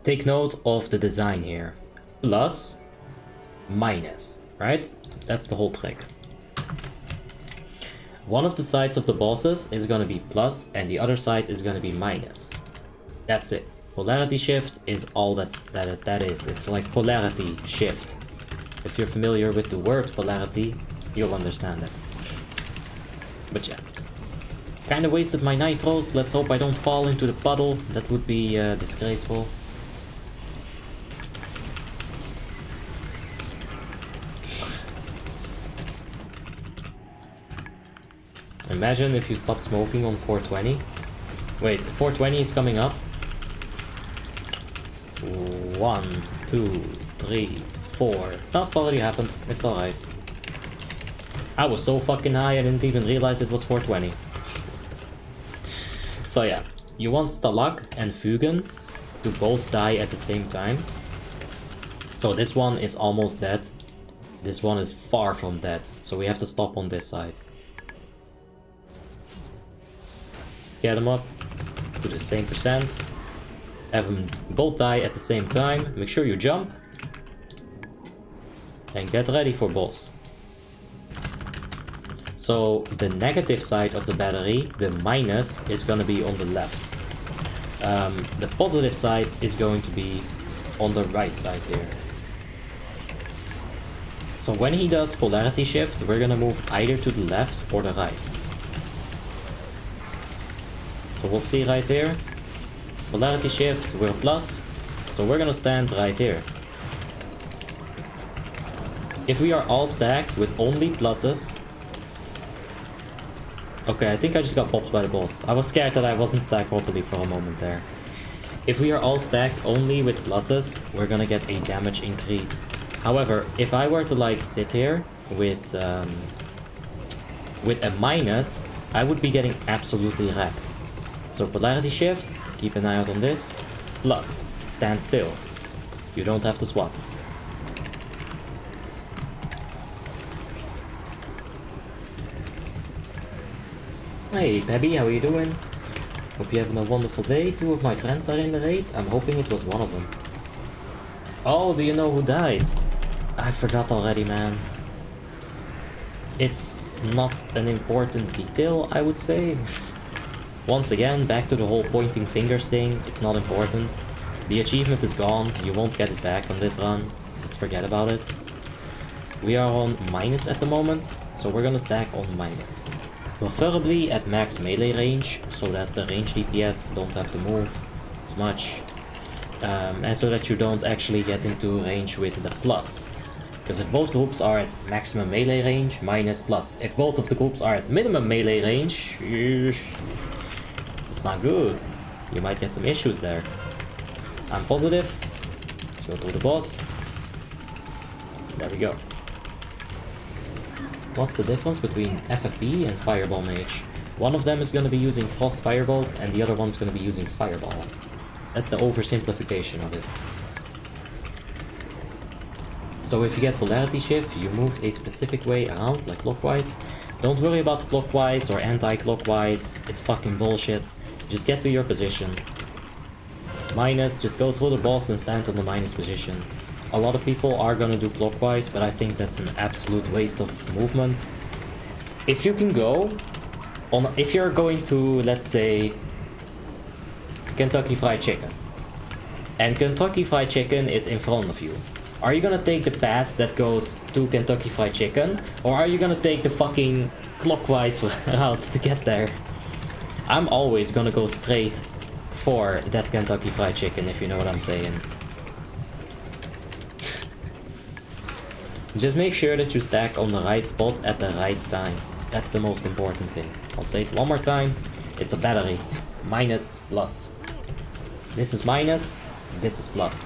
Take note of the design here. Plus, minus, right? That's the whole trick. One of the sides of the bosses is gonna be plus and the other side is gonna be minus. That's it. Polarity shift is all that is. It's like polarity shift. If you're familiar with the word polarity, you'll understand it. But yeah. Kinda wasted my nitros. Let's hope I don't fall into the puddle. That would be disgraceful. Imagine if you stopped smoking on 420. Wait, 420 is coming up. 1, 2, 3, 4. That's already happened. It's alright. I was so fucking high I didn't even realize it was 420. So yeah, you want Stalag and Fugen to both die at the same time. So this one is almost dead. This one is far from dead. So we have to stop on this side. Just get them up to the same percent. Have them both die at the same time. Make sure you jump. And get ready for boss. So the negative side of the battery, the minus, is gonna be on the left. The positive side is going to be on the right side here. So when he does polarity shift, we're gonna move either to the left or the right. So we'll see right here. Polarity shift, we're plus. So we're gonna stand right here. If we are all stacked with only pluses... Okay, I think I just got popped by the boss. I was scared that I wasn't stacked properly for a moment there. If we are all stacked only with pluses, we're gonna get a damage increase. However, if I were to like sit here with With a minus, I would be getting absolutely wrecked. So polarity shift, keep an eye out on this. Plus, stand still. You don't have to swap. Hey Baby, how are you doing? Hope you're having a wonderful day. 2 of my friends are in the raid. I'm hoping it was one of them. Oh, do you know who died? I forgot already, man. It's not an important detail, I would say. Once again, back to the whole pointing fingers thing. It's not important. The achievement is gone. You won't get it back on this run. Just forget about it. We are on minus at the moment, so we're gonna stack on minus. Preferably at max melee range, so that the range DPS don't have to move as much. And so that you don't actually get into range with the plus. Because if both groups are at maximum melee range, minus plus. If both of the groups are at minimum melee range, it's not good. You might get some issues there. I'm positive. Let's go to the boss. There we go. What's the difference between FFB and Fireball Mage? One of them is going to be using Frost Firebolt and the other one's going to be using Fireball. That's the oversimplification of it. So if you get polarity shift, you move a specific way around, like clockwise. Don't worry about clockwise or anti-clockwise, it's fucking bullshit. Just get to your position. Minus, just go through the boss and stand on the minus position. A lot of people are gonna do clockwise, but I think that's an absolute waste of movement. If you can go, if you're going to, let's say, Kentucky Fried Chicken, and Kentucky Fried Chicken is in front of you, are you gonna take the path that goes to Kentucky Fried Chicken, or are you gonna take the fucking clockwise route to get there? I'm always gonna go straight for that Kentucky Fried Chicken, if you know what I'm saying. Just make sure that you stack on the right spot at the right time. That's the most important thing. I'll say it one more time. It's a battery. Minus, plus. This is minus, this is plus.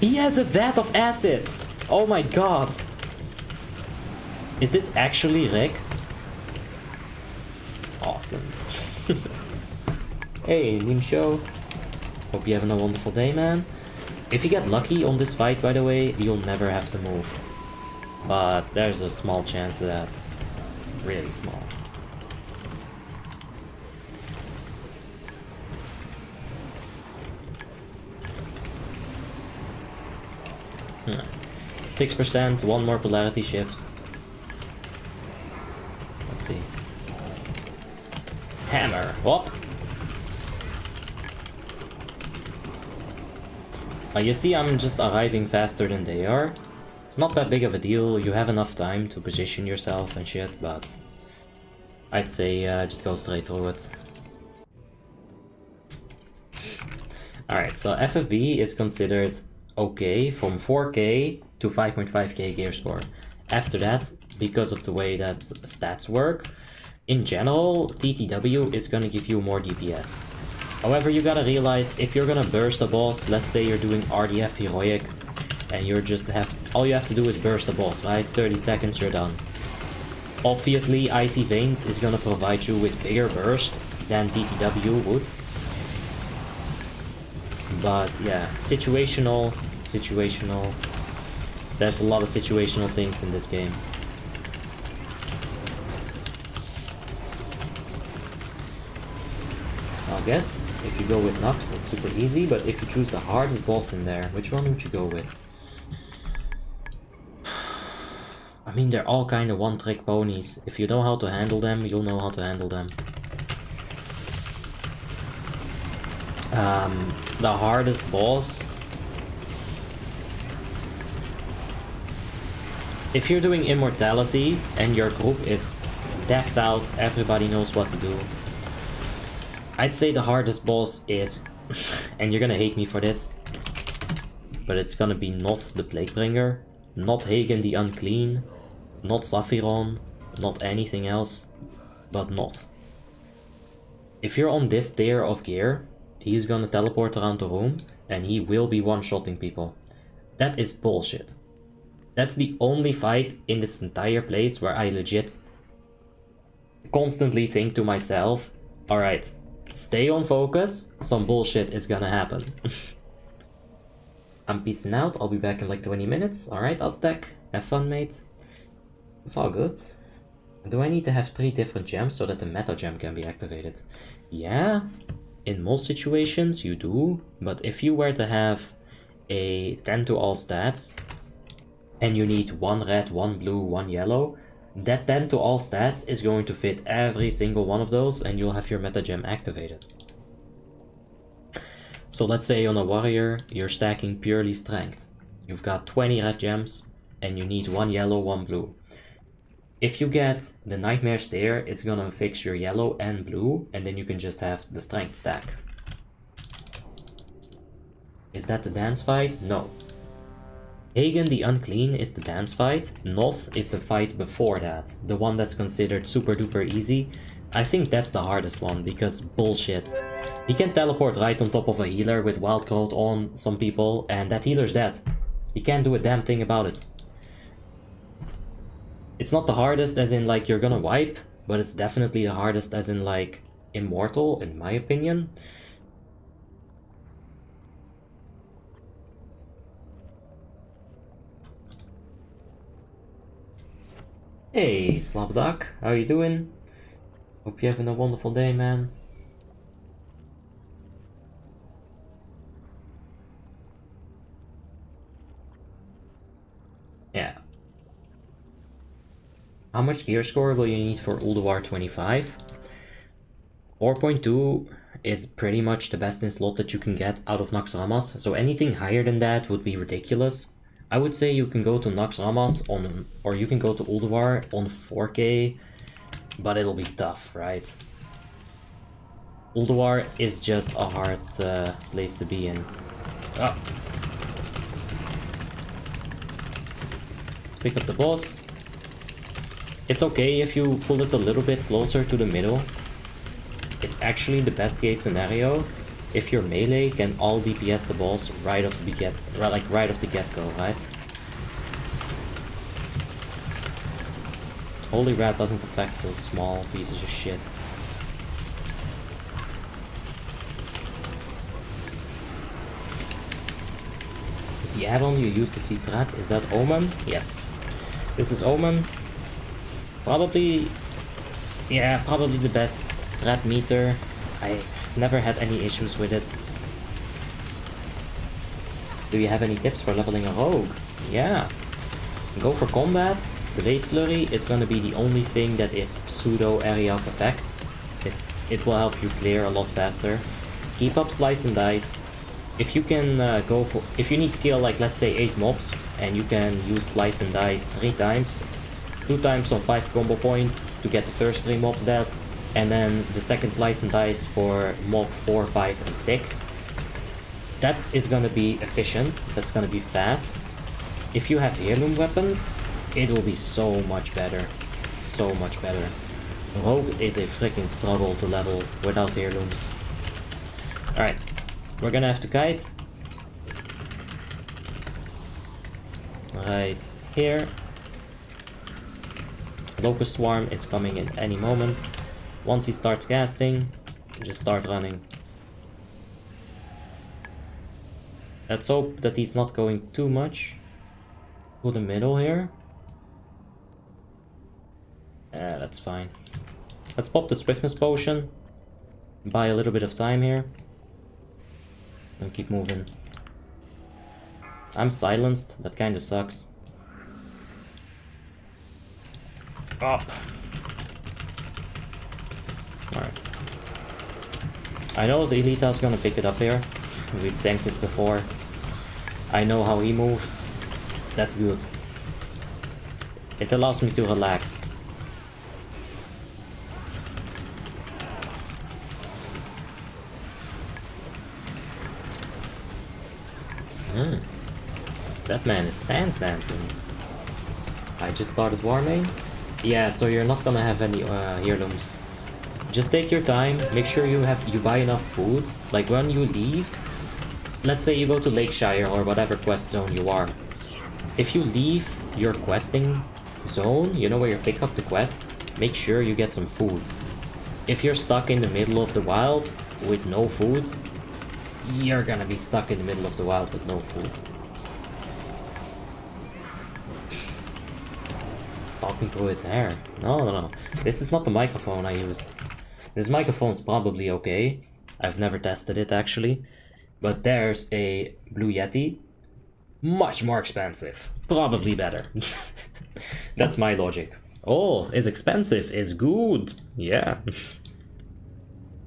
He has a vat of acid! Oh my god! Is this actually Rick? Awesome. Hey, Nimsho. Hope you're having a wonderful day, man. If you get lucky on this fight, by the way, you'll never have to move. But there's a small chance of that. Really small. Hmm. 6%, one more polarity shift. Let's see. Hammer. Whoop. You see, I'm just arriving faster than they are. It's not that big of a deal, you have enough time to position yourself and shit, but I'd say just go straight through it. Alright, so FFB is considered okay from 4k to 5.5k gear score. After that, because of the way that stats work, in general, TTW is gonna give you more DPS. However, you gotta realize, if you're gonna burst a boss, let's say you're doing RDF Heroic, and you're just all you have to do is burst a boss, right? 30 seconds, you're done. Obviously, Icy Veins is gonna provide you with bigger burst than TTW would. But yeah, situational. There's a lot of situational things in this game. I guess if you go with Nax, it's super easy, but if you choose the hardest boss in there, which one would you go with? I mean, they're all kind of one-trick ponies. If you know how to handle them, you'll know how to handle them. The hardest boss... If you're doing Immortality and your group is decked out, everybody knows what to do. I'd say the hardest boss is, and you're gonna hate me for this, but it's gonna be not the Plaguebringer, not Hagen the Unclean, not Saphiron, not anything else, but Noth. If you're on this tier of gear, he's gonna teleport around the room, and he will be one-shotting people. That is bullshit. That's the only fight in this entire place where I legit constantly think to myself, alright, stay on focus, some bullshit is gonna happen. I'm peacing out, I'll be back in like 20 minutes. Alright, Aztec, have fun, mate. It's all good. Do I need to have 3 different gems so that the meta gem can be activated? Yeah, in most situations you do, but if you were to have a 10 to all stats, and you need 1 red, 1 blue, 1 yellow, that 10 to all stats is going to fit every single one of those, and you'll have your meta gem activated. So let's say on a warrior, you're stacking purely strength. You've got 20 red gems, and you need 1 yellow, 1 blue. If you get the Nightmare Stare, it's gonna fix your yellow and blue, and then you can just have the strength stack. Is that the dance fight? No. Hagen the Unclean is the dance fight, Noth is the fight before that, the one that's considered super duper easy. I think that's the hardest one, because bullshit. He can teleport right on top of a healer with wild growth on some people, and that healer's dead. He can't do a damn thing about it. It's not the hardest as in like you're gonna wipe, but it's definitely the hardest as in like immortal, in my opinion. Hey, Slapduck, how you doing? Hope you're having a wonderful day, man. Yeah. How much gear score will you need for Ulduar 25? 4.2 is pretty much the best in slot that you can get out of Naxxramas, so anything higher than that would be ridiculous. I would say you can go to Naxxramas on, or you can go to Ulduar on 4k, but it'll be tough, right? Ulduar is just a hard place to be in. Oh. Let's pick up the boss. It's okay if you pull it a little bit closer to the middle. It's actually the best case scenario if your melee can all DPS the boss right off the get-go, right? Holy Rat doesn't affect those small pieces of shit. Is the add-on you use to see threat, is that Omen? Yes. This is Omen. Probably the best threat meter. I've never had any issues with it. Do you have any tips for leveling a rogue? Yeah. Go for combat. Blade Flurry is gonna be the only thing that is pseudo area of effect. It will help you clear a lot faster. Keep up Slice and Dice. If you can if you need to kill like let's say 8 mobs and you can use Slice and Dice 3 times, 2 times on 5 combo points to get the first 3 mobs dead, and then the second Slice and Dice for mob 4, 5 and 6. That is gonna be efficient, that's gonna be fast. If you have heirloom weapons, it will be so much better. So much better. Rogue is a freaking struggle to level without heirlooms. Alright, we're gonna have to kite. Right here. Locust Swarm is coming in any moment. Once he starts casting, just start running. Let's hope that he's not going too much to the middle here. Yeah, that's fine. Let's pop the Swiftness Potion. Buy a little bit of time here. And keep moving. I'm silenced, that kinda sucks. Up. Alright. I know the Elita is gonna pick it up here. We've tanked this before. I know how he moves. That's good. It allows me to relax. That man is stance dancing. I just started Warmane. Yeah, so you're not gonna have any heirlooms. Just take your time, make sure you buy enough food. Like when you leave, let's say you go to Lakeshire or whatever quest zone you are. if you leave your questing zone, you know where you pick up the quests, make sure you get some food. If you're stuck in the middle of the wild with no food, you're gonna be stuck in the middle of the wild with no food. He's talking through his hair. No. This is not the microphone I use. This microphone's probably okay. I've never tested it actually. But there's a Blue Yeti. Much more expensive. Probably better. That's my logic. Oh, it's expensive. It's good. Yeah.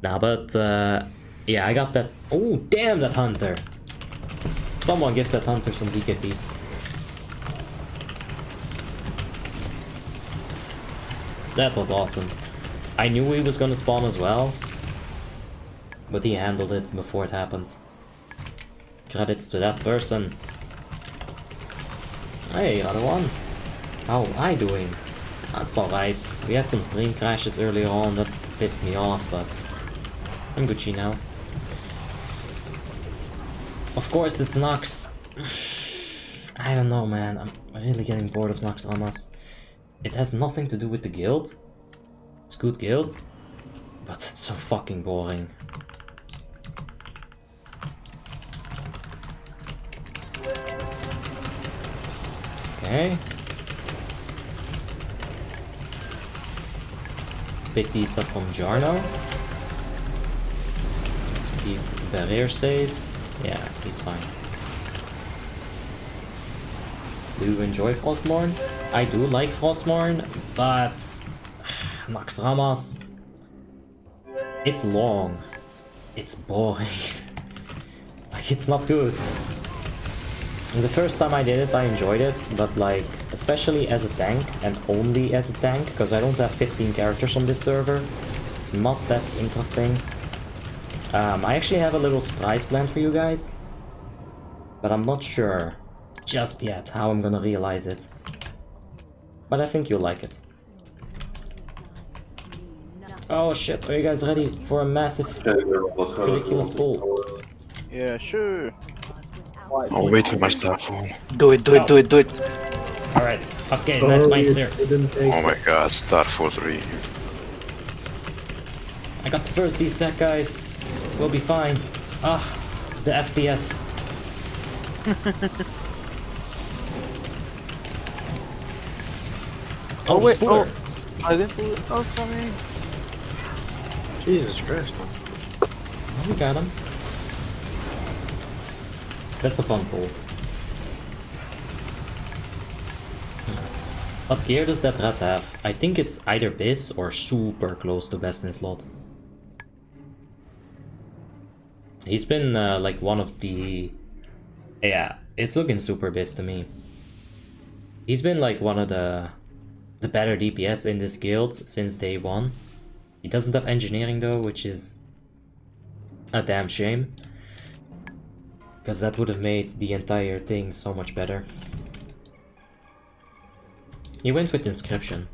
Nah, but yeah, I got that. Oh, damn, that hunter. Someone give that hunter some DKP. That was awesome. I knew he was gonna spawn as well, but he handled it before it happened. Credits to that person. Hey, other one. How am I doing? That's alright. We had some stream crashes earlier on that pissed me off, but I'm Gucci now. Of course it's Nax. I don't know, man. I'm really getting bored of Naxxramas. It has nothing to do with the guild. It's good guild, but it's so fucking boring. Okay. Pick these up from Jarno. Let's keep barrier safe. Yeah, he's fine. Do you enjoy Frostmourne? I do like Frostmourne, but Naxxramas, it's long. It's boring. Like, it's not good. And the first time I did it, I enjoyed it, but like, especially as a tank, and only as a tank, because I don't have 15 characters on this server, it's not that interesting. I actually have a little surprise planned for you guys, but I'm not sure just yet how I'm gonna realize it. But I think you'll like it. Oh shit, are you guys ready for a massive, ridiculous pull? Yeah, sure. I'll wait for my Starfall. Do it. Alright, okay, nice mics here. Oh my god, Starfall 3. I got the first desec, guys. We'll be fine. Ah, the FPS. Oh wait, spoiler. I didn't pull it. Oh, coming. Jesus Christ, man. Oh, we got him. That's a fun pull. What gear does that rat have? I think it's either Biz or super close to best in slot. He's been like one of the... Yeah, it's looking super Biz to me. He's been like one of the better DPS in this guild since day one. He doesn't have engineering though, which is a damn shame. Because that would have made the entire thing so much better. He went with inscription.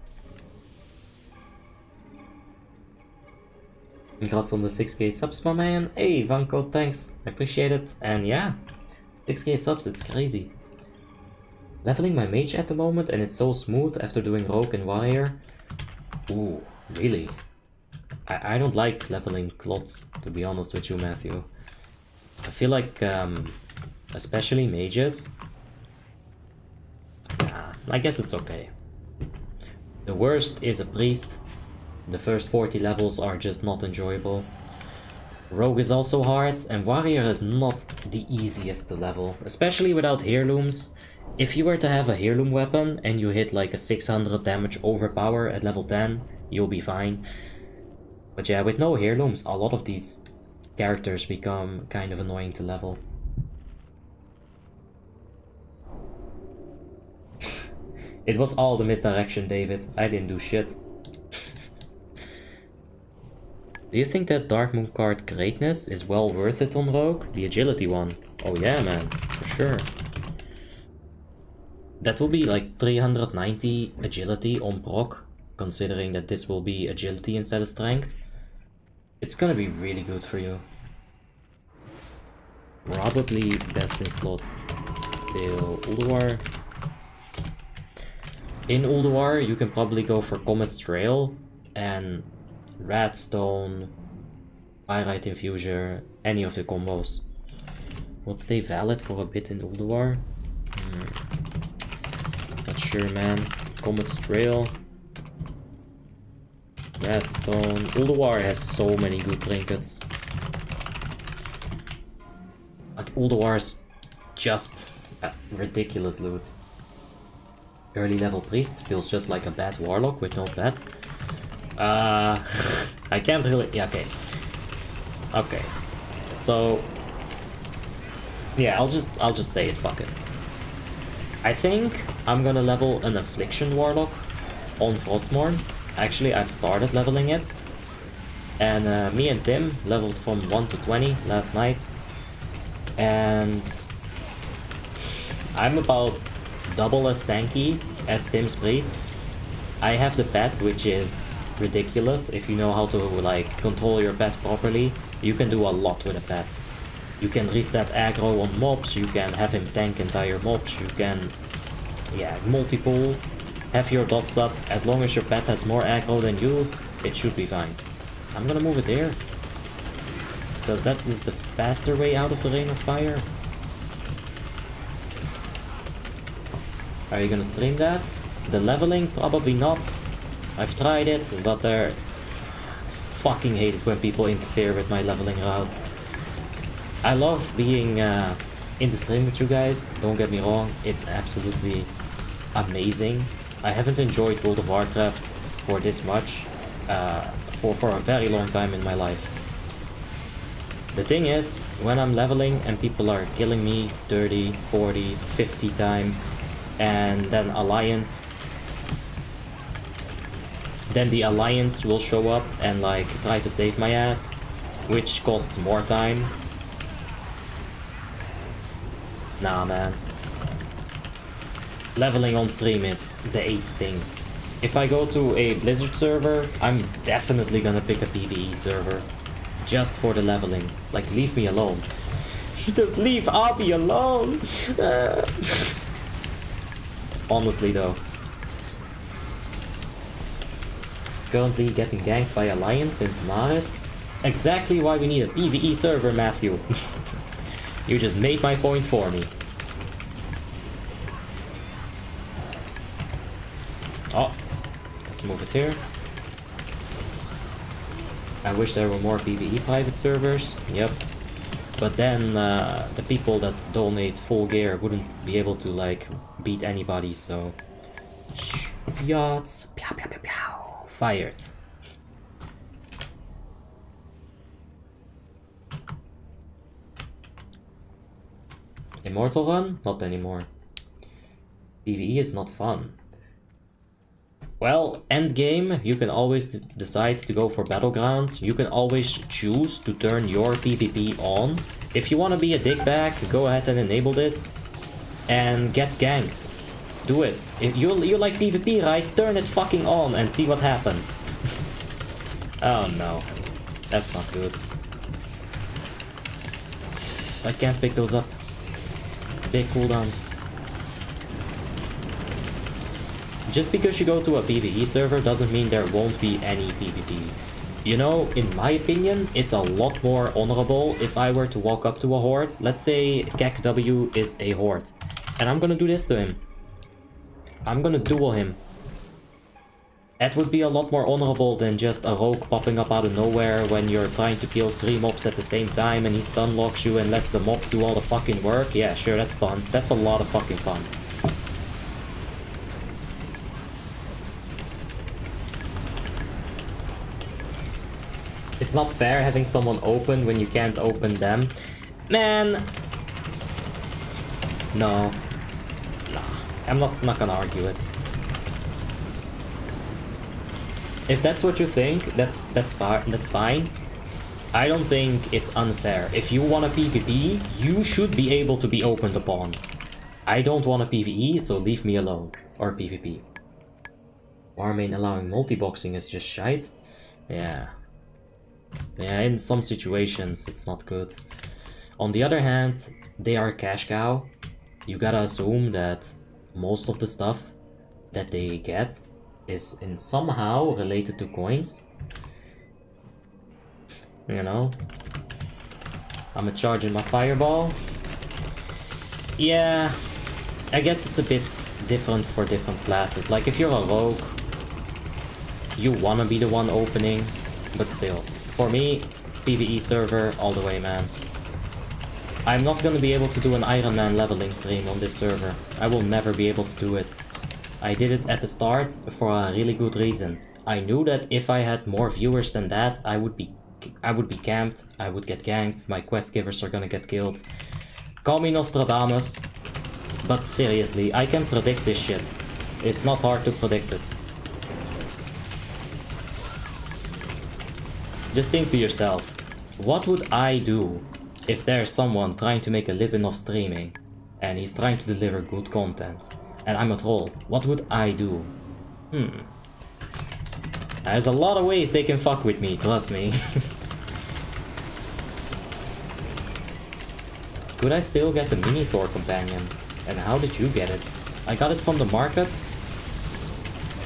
Congrats on the 6k subs, my man. Hey, Vanko, thanks. I appreciate it. And yeah, 6k subs, it's crazy. Leveling my mage at the moment, and it's so smooth after doing rogue and warrior. Ooh, really? I don't like leveling clots, to be honest with you, Matthew. I feel like, especially mages. Nah, I guess it's okay. The worst is a priest. The first 40 levels are just not enjoyable. Rogue is also hard, and warrior is not the easiest to level, especially without heirlooms. If you were to have a heirloom weapon and you hit like a 600 damage overpower at level 10, you'll be fine. But yeah, with no heirlooms, a lot of these characters become kind of annoying to level. It was all the misdirection, David. I didn't do shit. Do you think that Dark Moon card Greatness is well worth it on Rogue? The agility one. Oh yeah, man, for sure. That will be like 390 agility on proc, considering that this will be agility instead of strength. It's gonna be really good for you. Probably best in slot till Ulduar. In Ulduar, you can probably go for Comet's Trail and Radstone, Pyrite Infuser, any of the combos. Will stay valid for a bit in Ulduar? Not sure, man. Comet's Trail, Radstone. Ulduar has so many good trinkets. Like, Ulduar's just ridiculous loot. Early level priest feels just like a bad warlock with no pet. I can't really. Yeah, okay. Okay. So yeah, I'll just say it. Fuck it. I think I'm gonna level an affliction warlock on Frostmourne. Actually, I've started leveling it, and me and Tim leveled from 1 to 20 last night, and I'm about double as tanky as Tim's priest. I have the pet, which is ridiculous. If you know how to like control your pet properly, you can do a lot with a pet. You can reset aggro on mobs, you can have him tank entire mobs, you can, yeah, multiple, have your dots up. As long as your pet has more aggro than you, it should be fine. I'm gonna move it there, because that is the faster way out of the Rain of Fire. Are you gonna stream that? The leveling? Probably not. I've tried it, but I fucking hate it when people interfere with my leveling route. I love being in the stream with you guys, don't get me wrong, it's absolutely amazing. I haven't enjoyed World of Warcraft for this much for a very long time in my life. The thing is, when I'm leveling and people are killing me 30, 40, 50 times, and then the Alliance will show up and like try to save my ass, which costs more time. Nah, man. Leveling on stream is the 8th thing. If I go to a Blizzard server, I'm definitely gonna pick a PvE server. Just for the leveling. Like, leave me alone. Just leave Abby alone! Honestly though. Currently getting ganked by Alliance in Tamaris. Exactly why we need a PvE server, Matthew. You just made my point for me. Oh, let's move it here. I wish there were more PvE private servers. Yep. But then the people that donate full gear wouldn't be able to like beat anybody, so yachts. Pow, pow, pow, pow. Fired. Immortal run? Not anymore. PvE is not fun. Well, endgame, you can always decide to go for battlegrounds. You can always choose to turn your PvP on. If you want to be a dickbag, go ahead and enable this and get ganked. Do it. If you like PvP, right? Turn it fucking on and see what happens. Oh no, that's not good. I can't pick those up. Big cooldowns. Just because you go to a PvE server doesn't mean there won't be any PvP. You know, in my opinion, it's a lot more honorable if I were to walk up to a horde. Let's say Kek W is a horde, and I'm gonna do this to him. I'm gonna duel him. That would be a lot more honorable than just a rogue popping up out of nowhere when you're trying to kill 3 mobs at the same time and he stun locks you and lets the mobs do all the fucking work. Yeah, sure, that's fun. That's a lot of fucking fun. It's not fair having someone open when you can't open them. Man! No. Nah. I'm not gonna argue it. If that's what you think, that's fine. I don't think it's unfair. If you want a PvP, you should be able to be opened upon. I don't want a PvE, so leave me alone. Or PvP. Warmane allowing multi-boxing is just shite. Yeah. Yeah, in some situations it's not good. On the other hand, they are cash cow. You gotta assume that most of the stuff that they get is in somehow related to coins. You know? I'm a charging my fireball. Yeah, I guess it's a bit different for different classes. Like if you're a rogue, you wanna be the one opening, but still. For me, PvE server all the way, man. I'm not gonna be able to do an Iron Man leveling stream on this server. I will never be able to do it. I did it at the start for a really good reason. I knew that if I had more viewers than that, I would be camped, I would get ganked, my quest givers are gonna get killed. Call me Nostradamus, but seriously, I can predict this shit. It's not hard to predict it. Just think to yourself, what would I do if there's someone trying to make a living off streaming and he's trying to deliver good content and I'm a troll? What would I do? There's a lot of ways they can fuck with me, trust me. Could I still get the mini Thor companion? And how did you get it? I got it from the market.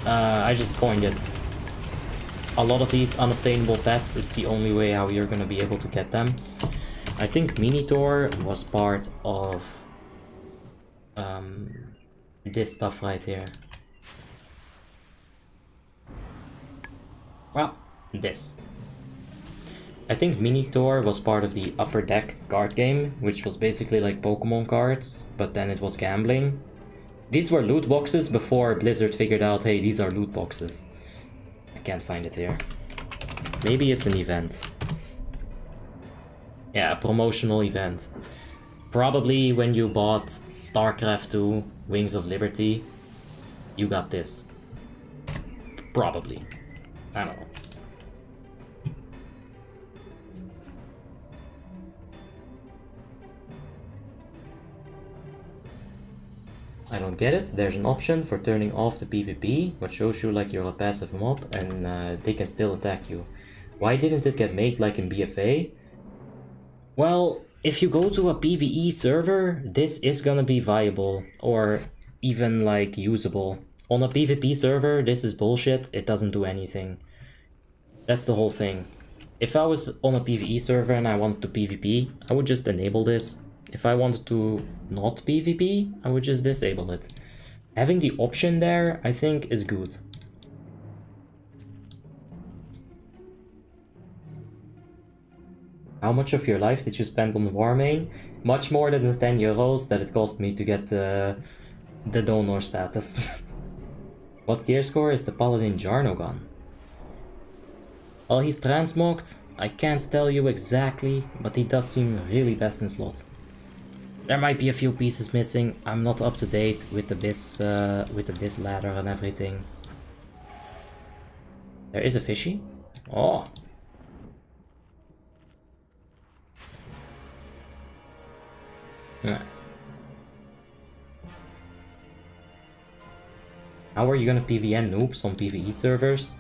I just coined it. A lot of these unobtainable pets, it's the only way how you're gonna be able to get them. I think Minotaur was part of this stuff right here. Well, this. I think Minotaur was part of the Upper Deck card game, which was basically like Pokemon cards, but then it was gambling. These were loot boxes before Blizzard figured out, hey, these are loot boxes. I can't find it here. Maybe it's an event. Yeah, a promotional event. Probably when you bought StarCraft 2 Wings of Liberty, you got this. Probably. I don't know. I don't get it. There's an option for turning off the PvP, what shows you like you're a passive mob and they can still attack you. Why didn't it get made like in BFA? Well, if you go to a PvE server, this is gonna be viable or even like usable. On a PvP server, this is bullshit. It doesn't do anything. That's the whole thing. If I was on a PvE server and I wanted to PvP, I would just enable this. If I wanted to not PvP, I would just disable it. Having the option there, I think, is good. How much of your life did you spend on Warmane? Much more than the 10 euros that it cost me to get the donor status. What gear score is the Paladin Jarnogan? Well, he's transmogged. I can't tell you exactly, but he does seem really best in slot. There might be a few pieces missing. I'm not up to date with the bis ladder and everything. There is a fishy. Oh. Yeah. How are you gonna PvN noobs on PvE servers?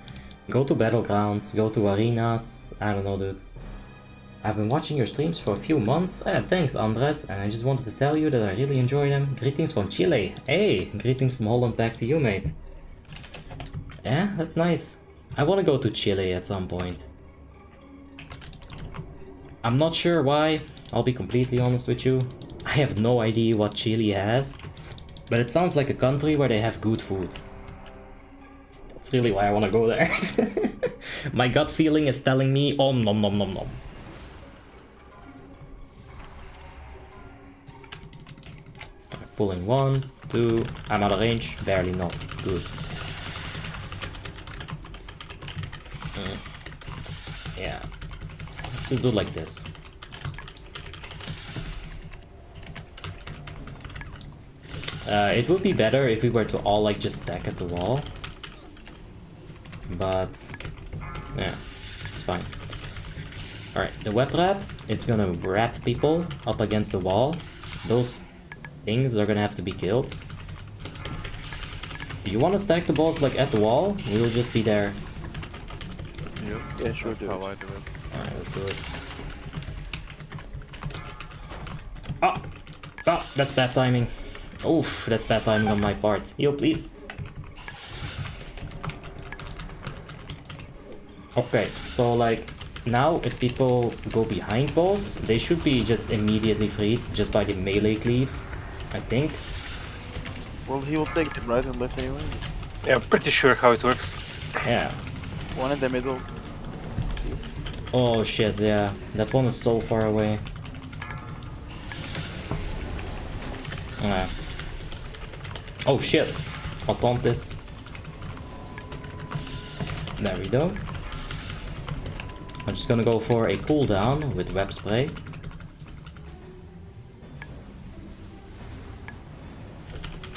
Go to Battlegrounds, go to Arenas, I don't know, dude. I've been watching your streams for a few months. Thanks, Andres, and I just wanted to tell you that I really enjoy them. Greetings from Chile. Hey, greetings from Holland back to you, mate. Yeah, that's nice. I want to go to Chile at some point. I'm not sure why, I'll be completely honest with you. I have no idea what Chile has, but it sounds like a country where they have good food. That's really why I want to go there. My gut feeling is telling me, nom nom nom nom. Pulling 1, 2, I'm out of range, barely not, good. Yeah, let's just do it like this. It would be better if we were to all like just stack at the wall. But yeah, it's fine. Alright, the web wrap, it's gonna wrap people up against the wall. Those things are gonna have to be killed. You wanna stack the balls like at the wall? We'll just be there. Yep. Yeah, sure. That's how I do it. Alright, let's do it. Oh! Oh, that's bad timing. Oof, that's bad timing on my part. Heal, please. Okay, so like now if people go behind boss, they should be just immediately freed just by the melee cleave, I think. Well, he will take them right and left anyway. Yeah, I'm pretty sure how it works. Yeah. One in the middle. Oh shit, yeah. That one is so far away. Yeah. Oh shit. I'll taunt this. There we go. I'm just gonna go for a cooldown with web spray.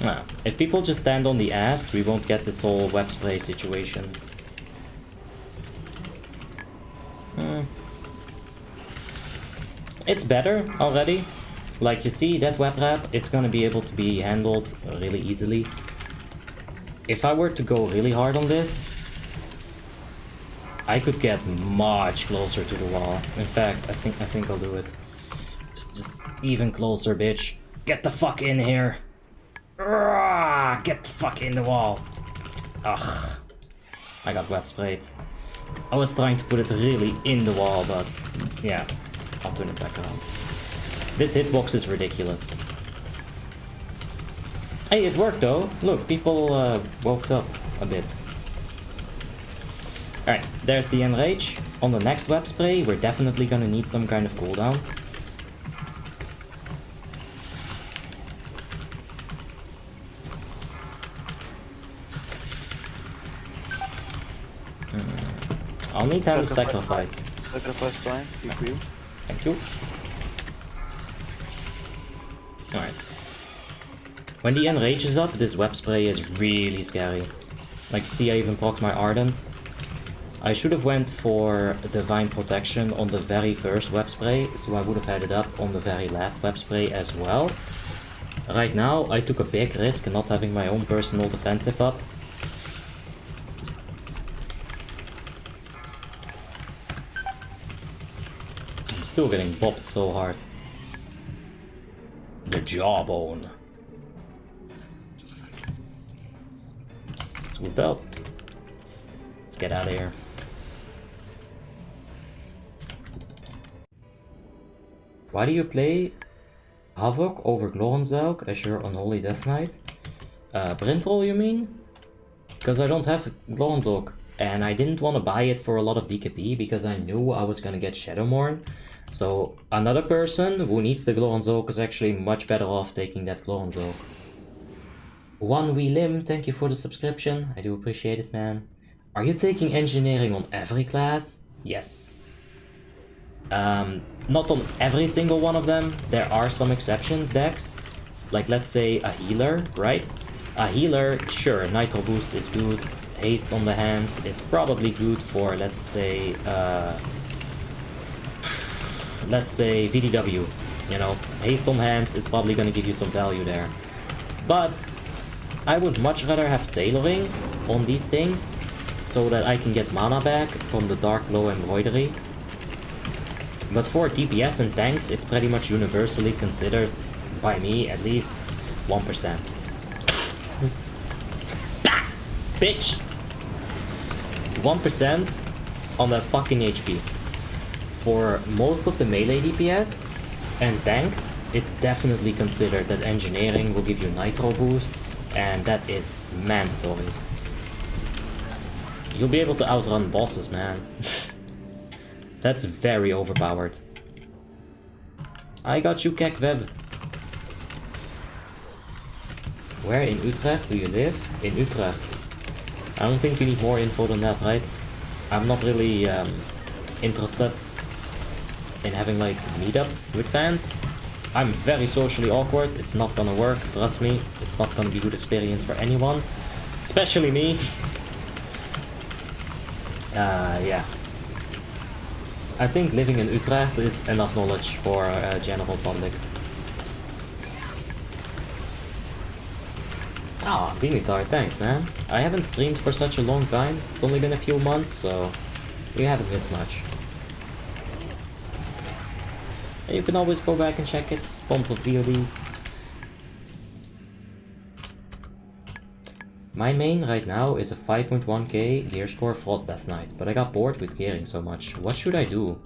Yeah. If people just stand on the ass, we won't get this whole web spray situation. It's better already. Like you see that web wrap, it's gonna be able to be handled really easily. If I were to go really hard on this, I could get much closer to the wall. In fact, I think I'll do it. Just even closer, bitch. Get the fuck in here. Get the fuck in the wall. Ugh. I got web sprayed. I was trying to put it really in the wall, but yeah, I'll turn it back around. This hitbox is ridiculous. Hey, it worked though. Look, people woke up a bit. Alright, there's the enrage. On the next web spray, we're definitely gonna need some kind of cooldown. I'll need time to sacrifice. Sacrifice time, keep you. Thank you. Alright. When the enrage is up, this web spray is really scary. Like you see, I even procced my Ardent. I should have went for Divine Protection on the very first web spray, so I would have had it up on the very last web spray as well. Right now, I took a big risk not having my own personal defensive up. I'm still getting bopped so hard. The jawbone. Sweet belt. Let's get out of here. Why do you play Havoc over Gloranzalk as your Unholy Death Knight? Brintroll, you mean? Because I don't have Gloranzalk, and I didn't want to buy it for a lot of DKP because I knew I was gonna get Shadowmourne. So another person who needs the Gloranzalk is actually much better off taking that Gloranzalk. One Wee Lim, thank you for the subscription. I do appreciate it, man. Are you taking engineering on every class? Yes. Not on every single one of them. There are some exceptions, Dex. Like, let's say a healer, right? A healer, sure, Nitro Boost is good. Haste on the hands is probably good for, let's say VDW. You know, Haste on hands is probably gonna give you some value there. But I would much rather have tailoring on these things so that I can get mana back from the Dark Glow Embroidery. But for DPS and tanks, it's pretty much universally considered, by me at least, 1%. Bitch! 1% on that fucking HP. For most of the melee DPS and tanks, it's definitely considered that engineering will give you nitro boosts, and that is mandatory. You'll be able to outrun bosses, man. That's very overpowered. I got you, Kekweb. Where in Utrecht do you live? In Utrecht. I don't think you need more info than that, right? I'm not really interested in having like meetup with fans. I'm very socially awkward. It's not gonna work, trust me. It's not gonna be a good experience for anyone, especially me. Yeah. I think living in Utrecht is enough knowledge for general public. Ah, Vinitar, thanks man. I haven't streamed for such a long time. It's only been a few months, so you haven't missed much. And you can always go back and check it. Tons of VODs. My main right now is a 5.1k gear score Frost Death Knight, but I got bored with gearing so much. What should I do?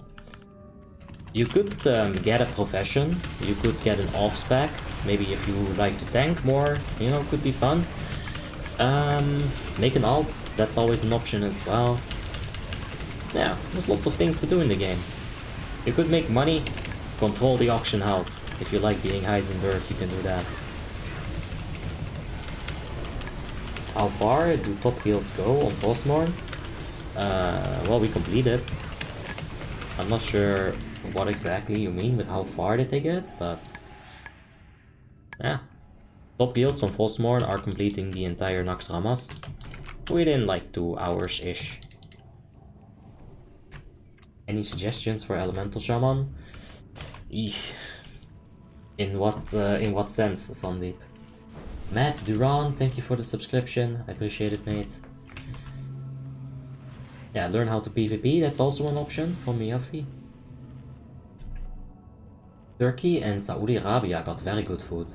You could get a profession, you could get an off-spec, maybe if you like to tank more, you know, could be fun. Make an alt, that's always an option as well. Yeah, there's lots of things to do in the game. You could make money, control the auction house. If you like being Heisenberg, you can do that. How far do top guilds go on Frostmourne? Well, we completed. I'm not sure what exactly you mean with how far did they get, but yeah. Top guilds on Frostmourne are completing the entire Naxxramas within like 2 hours-ish. Any suggestions for Elemental Shaman? Eesh. In what sense, Sandeep? Matt Duran, thank you for the subscription. I appreciate it, mate. Yeah, learn how to PvP, that's also an option from Miyafi. Turkey and Saudi Arabia got very good food.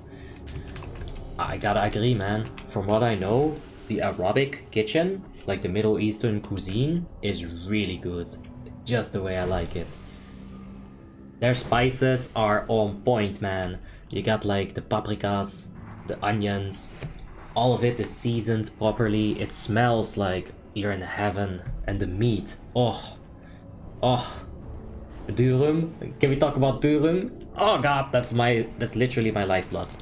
I gotta agree, man. From what I know, the Arabic kitchen, like the Middle Eastern cuisine, is really good. Just the way I like it. Their spices are on point, man. You got like the paprikas, the onions, all of it is seasoned properly. It smells like you're in heaven. And the meat, oh. Durum, can we talk about durum? Oh god, that's literally my lifeblood.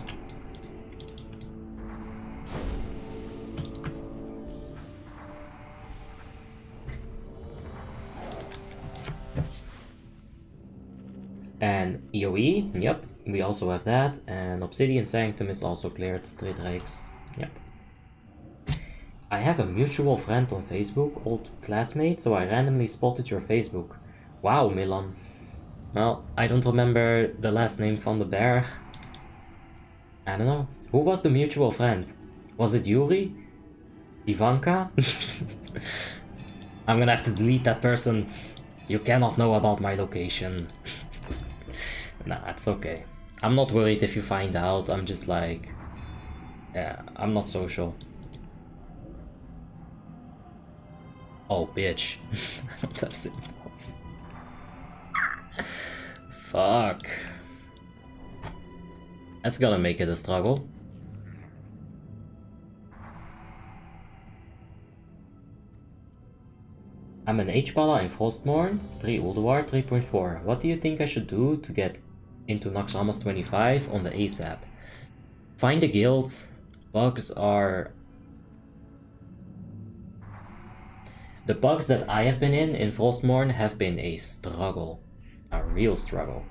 And EOE, yep, we also have that. And Obsidian Sanctum is also cleared, 3 drakes, yep. I have a mutual friend on Facebook, old classmate, so I randomly spotted your Facebook. Wow, Milan. Well, I don't remember the last name van the Berg. I don't know. Who was the mutual friend? Was it Yuri? Ivanka? I'm gonna have to delete that person. You cannot know about my location. Nah, it's okay. I'm not worried if you find out. I'm just like... yeah, I'm not social. Oh, bitch. I don't have symbols. Fuck. That's gonna make it a struggle. I'm an H-Pala in Frostmourne, pre-Ulduar 3.4. What do you think I should do to get into Naxxramas 25 on the ASAP? Find a guild. Bugs are... the bugs that I have been in Frostmourne have been a struggle. A real struggle.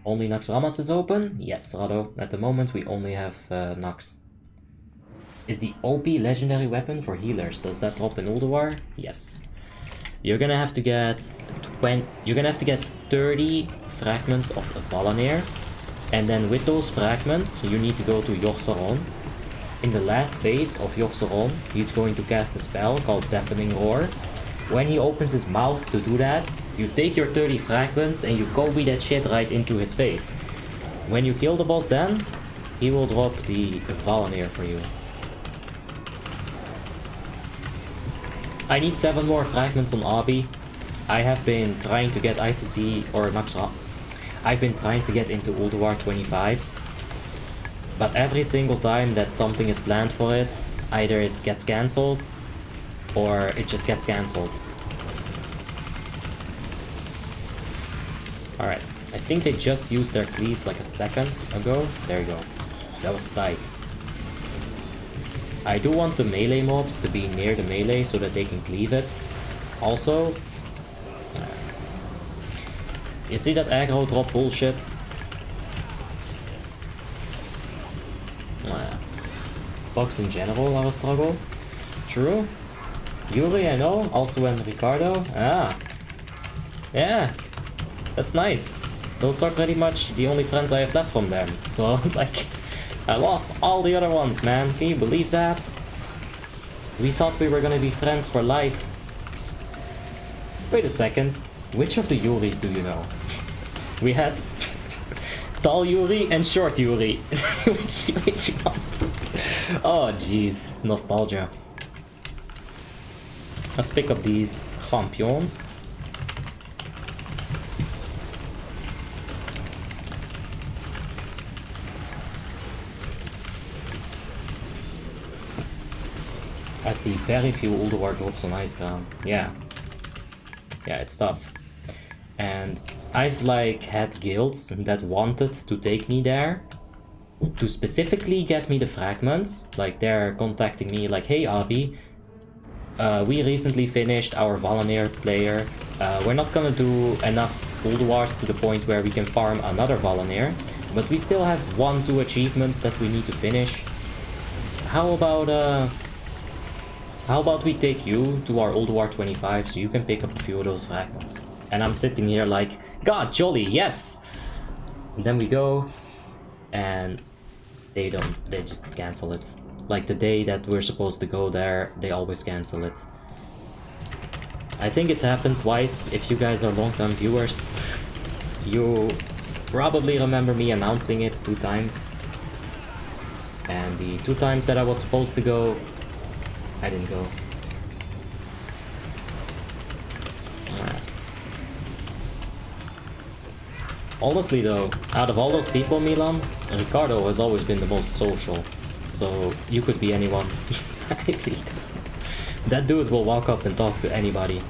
Only Naxxramas is open? Yes, Rado. At the moment we only have Nax. Is the OP legendary weapon for healers? Does that drop in Ulduar? Yes. You're gonna have to get 30 fragments of Valanir, and then with those fragments you need to go to Yorsaron. In the last phase of Yorsaron, he's going to cast a spell called Deafening Roar. When he opens his mouth to do that, you take your 30 fragments and you Kobe that shit right into his face. When you kill the boss then, he will drop the Valanir for you. I need 7 more fragments on Abi. I have been trying to get ICC or Naxxramas. I've been trying to get into Ulduar 25s. But every single time that something is planned for it, either it gets cancelled or it just gets cancelled. Alright, I think they just used their cleave like a second ago. There you go. That was tight. I do want the melee mobs to be near the melee so that they can cleave it. Also, you see that aggro drop bullshit? Bugs in general are a struggle. True. Yuri, I know. Also and Ricardo. Ah. Yeah. That's nice. Those are pretty much the only friends I have left from them. So, like, I lost all the other ones, man. Can you believe that? We thought we were gonna be friends for life. Wait a second. Which of the Yuris do you know? We had tall Yuri and short Yuri. which one? Oh, jeez. Nostalgia. Let's pick up these champions. I see very few Ulduar drops on Ice Crown. Yeah. Yeah, it's tough. And I've like had guilds that wanted to take me there to specifically get me the fragments. Like they're contacting me like, hey Abi, we recently finished our Valanir player. We're not gonna do enough Ulduars to the point where we can farm another Valanir, but we still have 1-2 achievements that we need to finish. How about we take you to our Ulduar 25 so you can pick up a few of those fragments? And I'm sitting here like, God, jolly, yes! And then we go, and they just cancel it. Like the day that we're supposed to go there, they always cancel it. I think it's happened twice. If you guys are long-term viewers, you probably remember me announcing it 2 times. And the 2 times that I was supposed to go, I didn't go. Honestly though, out of all those people, Milan, Ricardo has always been the most social. So you could be anyone. That dude will walk up and talk to anybody.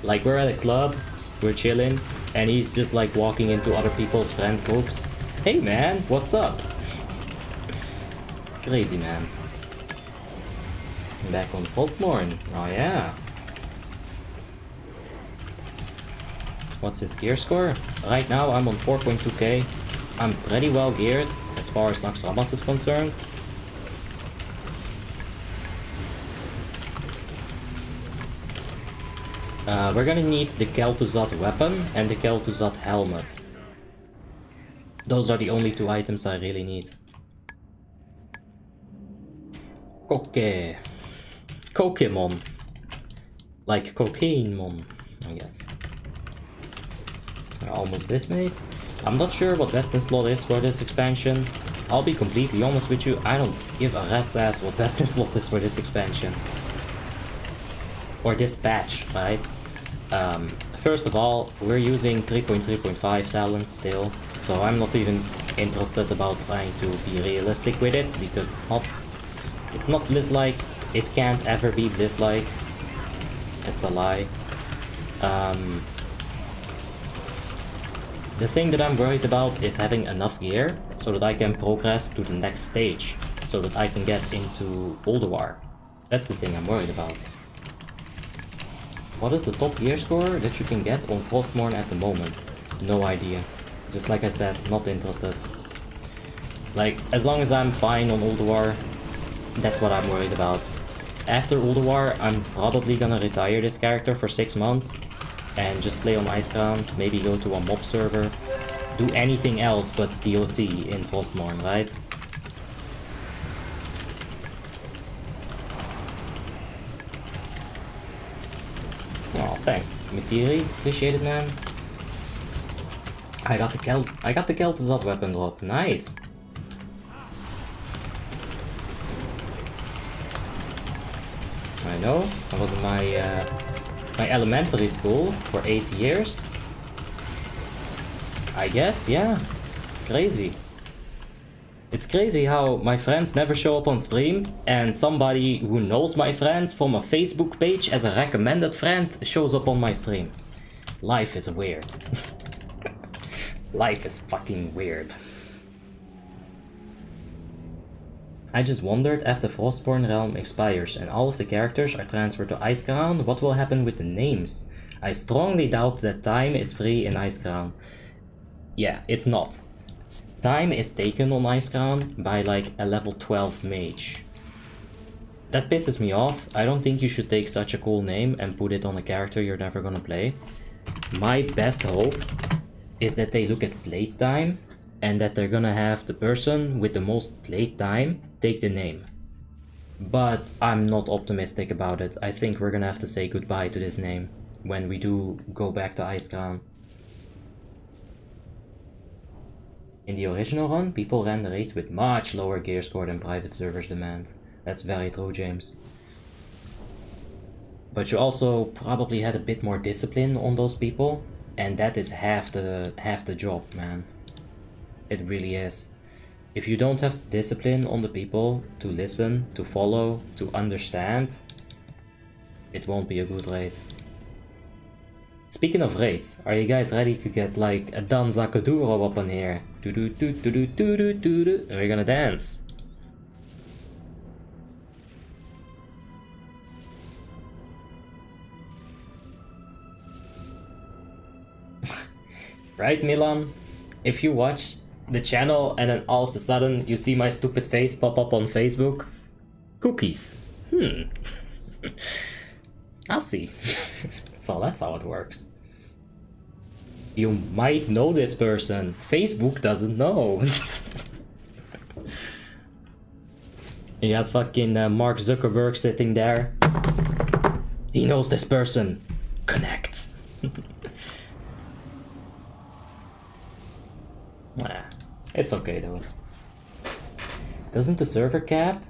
Like we're at a club, we're chilling, and he's just like walking into other people's friend groups. Hey man, what's up? Crazy man. Back on Frostmourne. Oh yeah. What's his gear score? Right now I'm on 4.2k. I'm pretty well geared as far as Naxxramas is concerned. We're gonna need the Kel'Thuzad weapon and the Kel'Thuzad helmet. Those are the only 2 items I really need. Pokemon. Like Cocaine-mon, I guess. Almost this mate. I'm not sure what Western slot is for this expansion. I'll be completely honest with you, I don't give a rat's ass what Western slot is for this expansion. Or this patch, right? First of all, we're using 3.3.5 talents still, so I'm not even interested about trying to be realistic with it, because it's not Bliss-like. It can't ever be Bliss-like. It's a lie. The thing that I'm worried about is having enough gear so that I can progress to the next stage, so that I can get into Ulduar. That's the thing I'm worried about. What is the top gear score that you can get on Frostmourne at the moment? No idea. Just like I said, not interested. Like, as long as I'm fine on Ulduar, that's what I'm worried about. After Ulduar, I'm probably gonna retire this character for 6 months and just play on Icecrown, maybe go to a mob server, do anything else but DLC in Frostmourne, right? Oh, thanks, Materi, appreciate it, man. I got the Kel'Thuzad weapon drop, nice. I know, I was in my elementary school for 8 years. I guess, yeah. Crazy. It's crazy how my friends never show up on stream and somebody who knows my friends from a Facebook page as a recommended friend shows up on my stream. Life is weird. Life is fucking weird. I just wondered, after Frostmourne Realm expires and all of the characters are transferred to Icecrown, what will happen with the names? I strongly doubt that time is free in Icecrown. Yeah, it's not. Time is taken on Icecrown by like a level 12 mage. That pisses me off. I don't think you should take such a cool name and put it on a character you're never gonna play. My best hope is that they look at playtime and that they're gonna have the person with the most playtime take the name. But I'm not optimistic about it. I think we're gonna have to say goodbye to this name when we do go back to Icecrown. In the original run, people ran the raids with much lower gear score than private servers demand. That's very true, James. But you also probably had a bit more discipline on those people, and that is half the job, man. It really is. If you don't have discipline on the people to listen, to follow, to understand, it won't be a good raid. Speaking of raids, are you guys ready to get like a Danza Kuduro up on here? We're gonna dance. Right, Milan? If you watch the channel and then all of a sudden you see my stupid face pop up on Facebook, cookies. I'll see. So that's how it works. You might know this person. Facebook doesn't know. You got fucking Mark Zuckerberg sitting there. He knows this person. Connect. Nah, it's okay though. Doesn't the server cap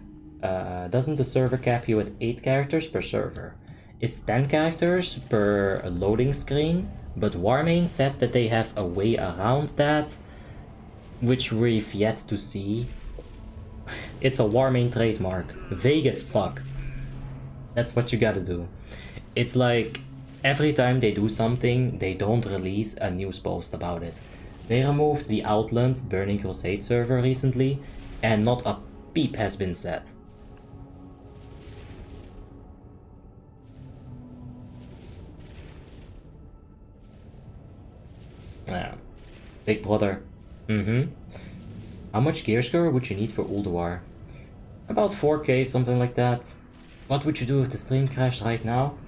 you at 8 characters per server? It's 10 characters per loading screen, but Warmanes said that they have a way around that, which we've yet to see. It's a Warmane trademark. Vague as fuck. That's what you gotta do. It's like, every time they do something, they don't release a news post about it. They removed the Outland Burning Crusade server recently, and not a peep has been said. Yeah. Big brother. How much gear score would you need for Ulduar? About 4k, something like that. What would you do if the stream crashed right now?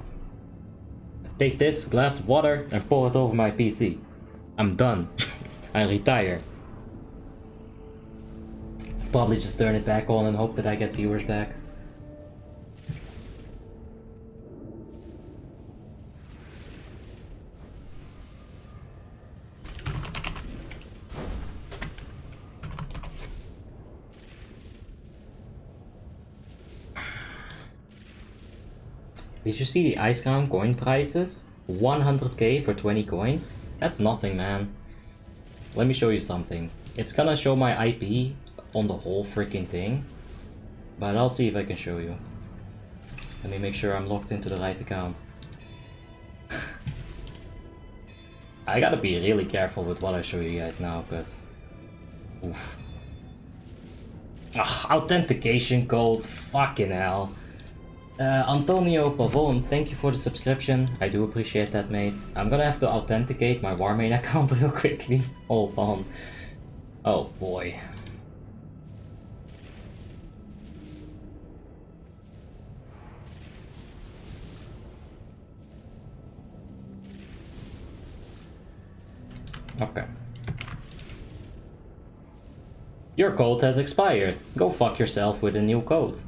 Take this glass of water and pour it over my PC. I'm done. I retire. Probably just turn it back on and hope that I get viewers back. Did you see the Ice Crown coin prices? 100k for 20 coins? That's nothing, man. Let me show you something. It's gonna show my IP on the whole freaking thing, but I'll see if I can show you. Let me make sure I'm logged into the right account. I gotta be really careful with what I show you guys now, because... Oof. Ugh, authentication code, fucking hell. Antonio Pavon, thank you for the subscription. I do appreciate that, mate. I'm gonna have to authenticate my Warmane account real quickly. Hold on. Oh boy. Okay. Your code has expired. Go fuck yourself with a new code.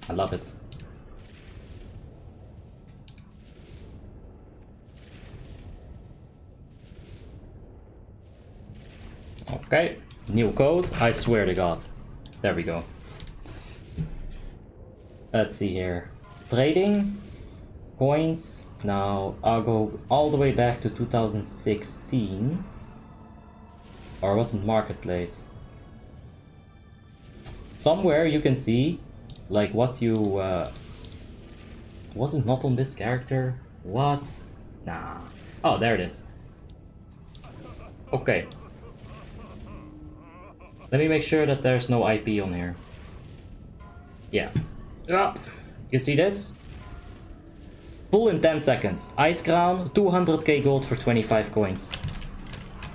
I love it. Okay, new code, I swear to God. There we go. Let's see here. Trading, coins. Now I'll go all the way back to 2016. Or was it Marketplace? Somewhere you can see like what you was it not on this character? What? Nah. Oh, there it is. Okay. Let me make sure that there's no IP on here. Yeah. You see this? Pull in 10 seconds. Ice Crown, 200k gold for 25 coins.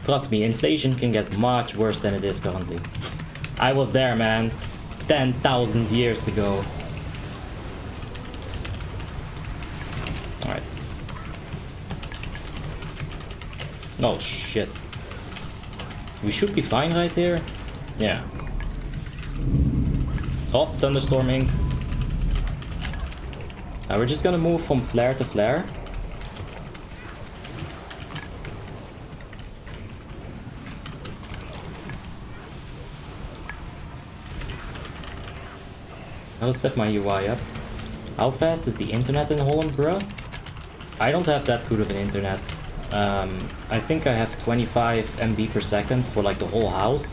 Trust me, inflation can get much worse than it is currently. I was there, man. 10,000 years ago. Alright. Oh shit. We should be fine right here. Yeah. Oh, thunderstorming. We're just gonna move from flare to flare. I'll set my UI up. How fast is the internet in Holland, bro? I don't have that good of an internet. I think I have 25 MB per second for like the whole house,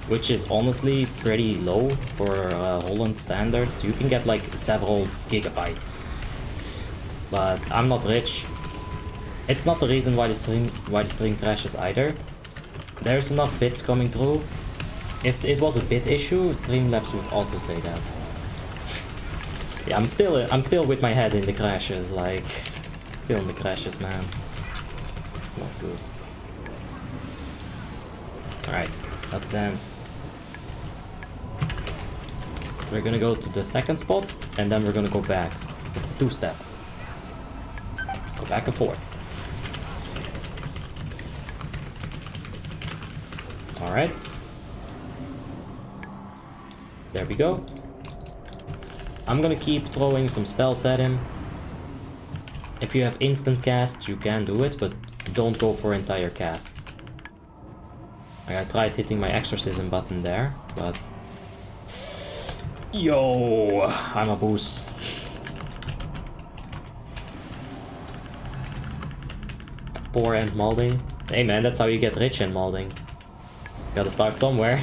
which is honestly pretty low for Holland standards. You can get like several gigabytes, but I'm not rich. It's not the reason why the stream crashes either. There's enough bits coming through. If it was a bit issue, Streamlabs would also say that. Yeah, I'm still with my head in the crashes, like still in the crashes, man. It's not good. Alright, let's dance. We're gonna go to the second spot and then we're gonna go back. It's a two-step. Go back and forth. Alright. There we go. I'm gonna keep throwing some spells at him. If you have instant casts, you can do it, but don't go for entire casts. I tried hitting my exorcism button there, but... Yo, I'm a boost. Poor End Malding. Hey man, that's how you get rich in Malding. Gotta start somewhere.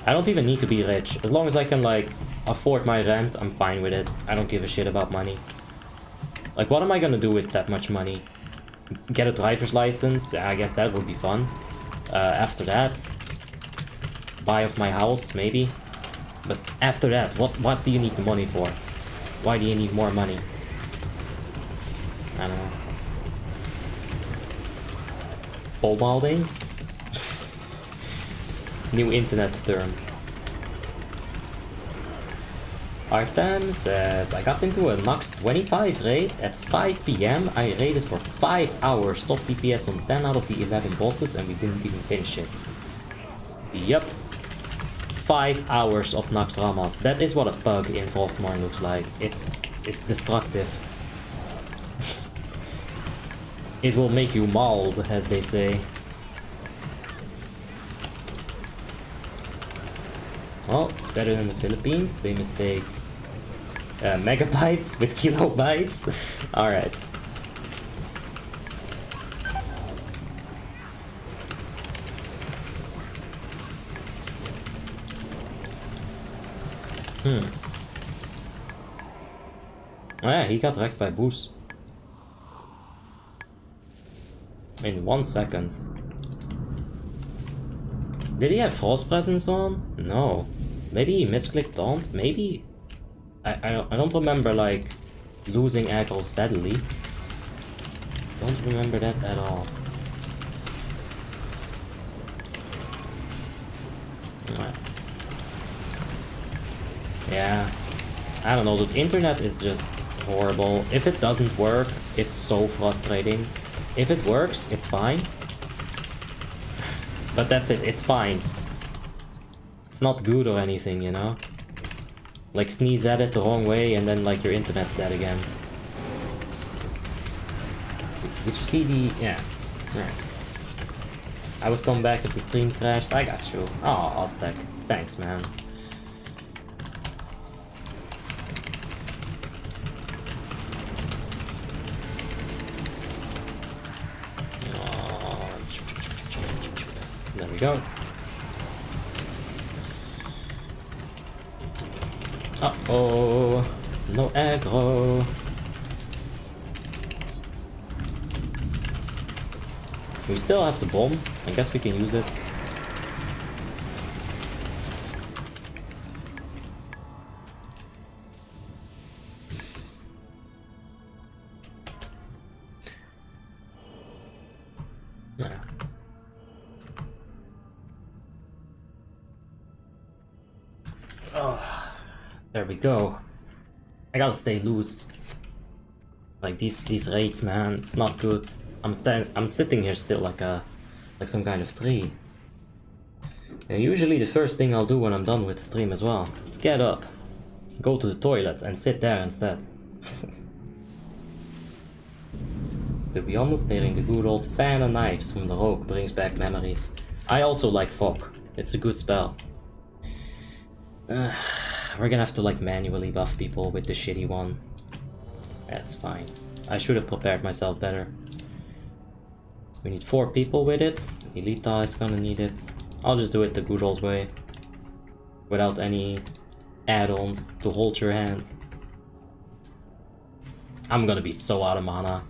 I don't even need to be rich. As long as I can like afford my rent, I'm fine with it. I don't give a shit about money. Like, what am I gonna do with that much money? Get a driver's license? I guess that would be fun. After that, buy off my house, maybe. But after that, what do you need the money for? Why do you need more money? I don't know. Pole balding? New internet term. Artem says, I got into a Nax 25 raid at 5 PM. I raided for 5 hours, top DPS on 10 out of the 11 bosses, and we didn't even finish it. Yup. 5 hours of Naxxramas. That is what a bug in Frostmourne looks like. It's destructive. It will make you mauled, as they say. Well, it's better than the Philippines. They mistake megabytes with kilobytes. Alright. Oh yeah, he got wrecked by Boost. In 1 second. Did he have Frost Presence on? No. Maybe he misclicked Daunt? Maybe? I don't remember like losing aggro steadily. Don't remember that at all. Right. Yeah. I don't know, the internet is just horrible. If it doesn't work, it's so frustrating. If it works, it's fine. But that's it, it's fine. It's not good or anything, you know? Like, sneeze at it the wrong way and then like your internet's dead again. Did you see the... yeah. Alright. I would come back if the stream crashed. I got you. Oh, Aztec. Thanks, man. There we go. Uh-oh, no aggro. We still have the bomb. I guess we can use it. Yeah. Oh. There we go. I gotta stay loose. Like these raids, man, it's not good. I'm sitting here still like some kind of tree. And usually the first thing I'll do when I'm done with the stream as well is get up, go to the toilet and sit there instead. To be honest, hearing the good old fan and knives from the Rogue brings back memories. I also like Fog. It's a good spell. We're gonna have to like manually buff people with the shitty one. That's fine. I should have prepared myself better. We need 4 people with it. Elita is gonna need it. I'll just do it the good old way. Without any add-ons to hold your hand. I'm gonna be so out of mana.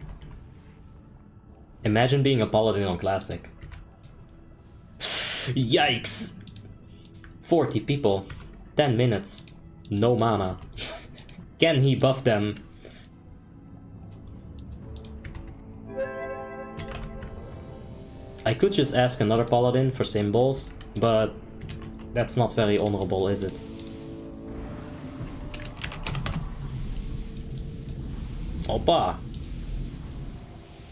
Imagine being a Paladin on Classic. Yikes! 40 people. 10 minutes. No mana. Can he buff them? I could just ask another Paladin for symbols, but that's not very honorable, is it? Oppa!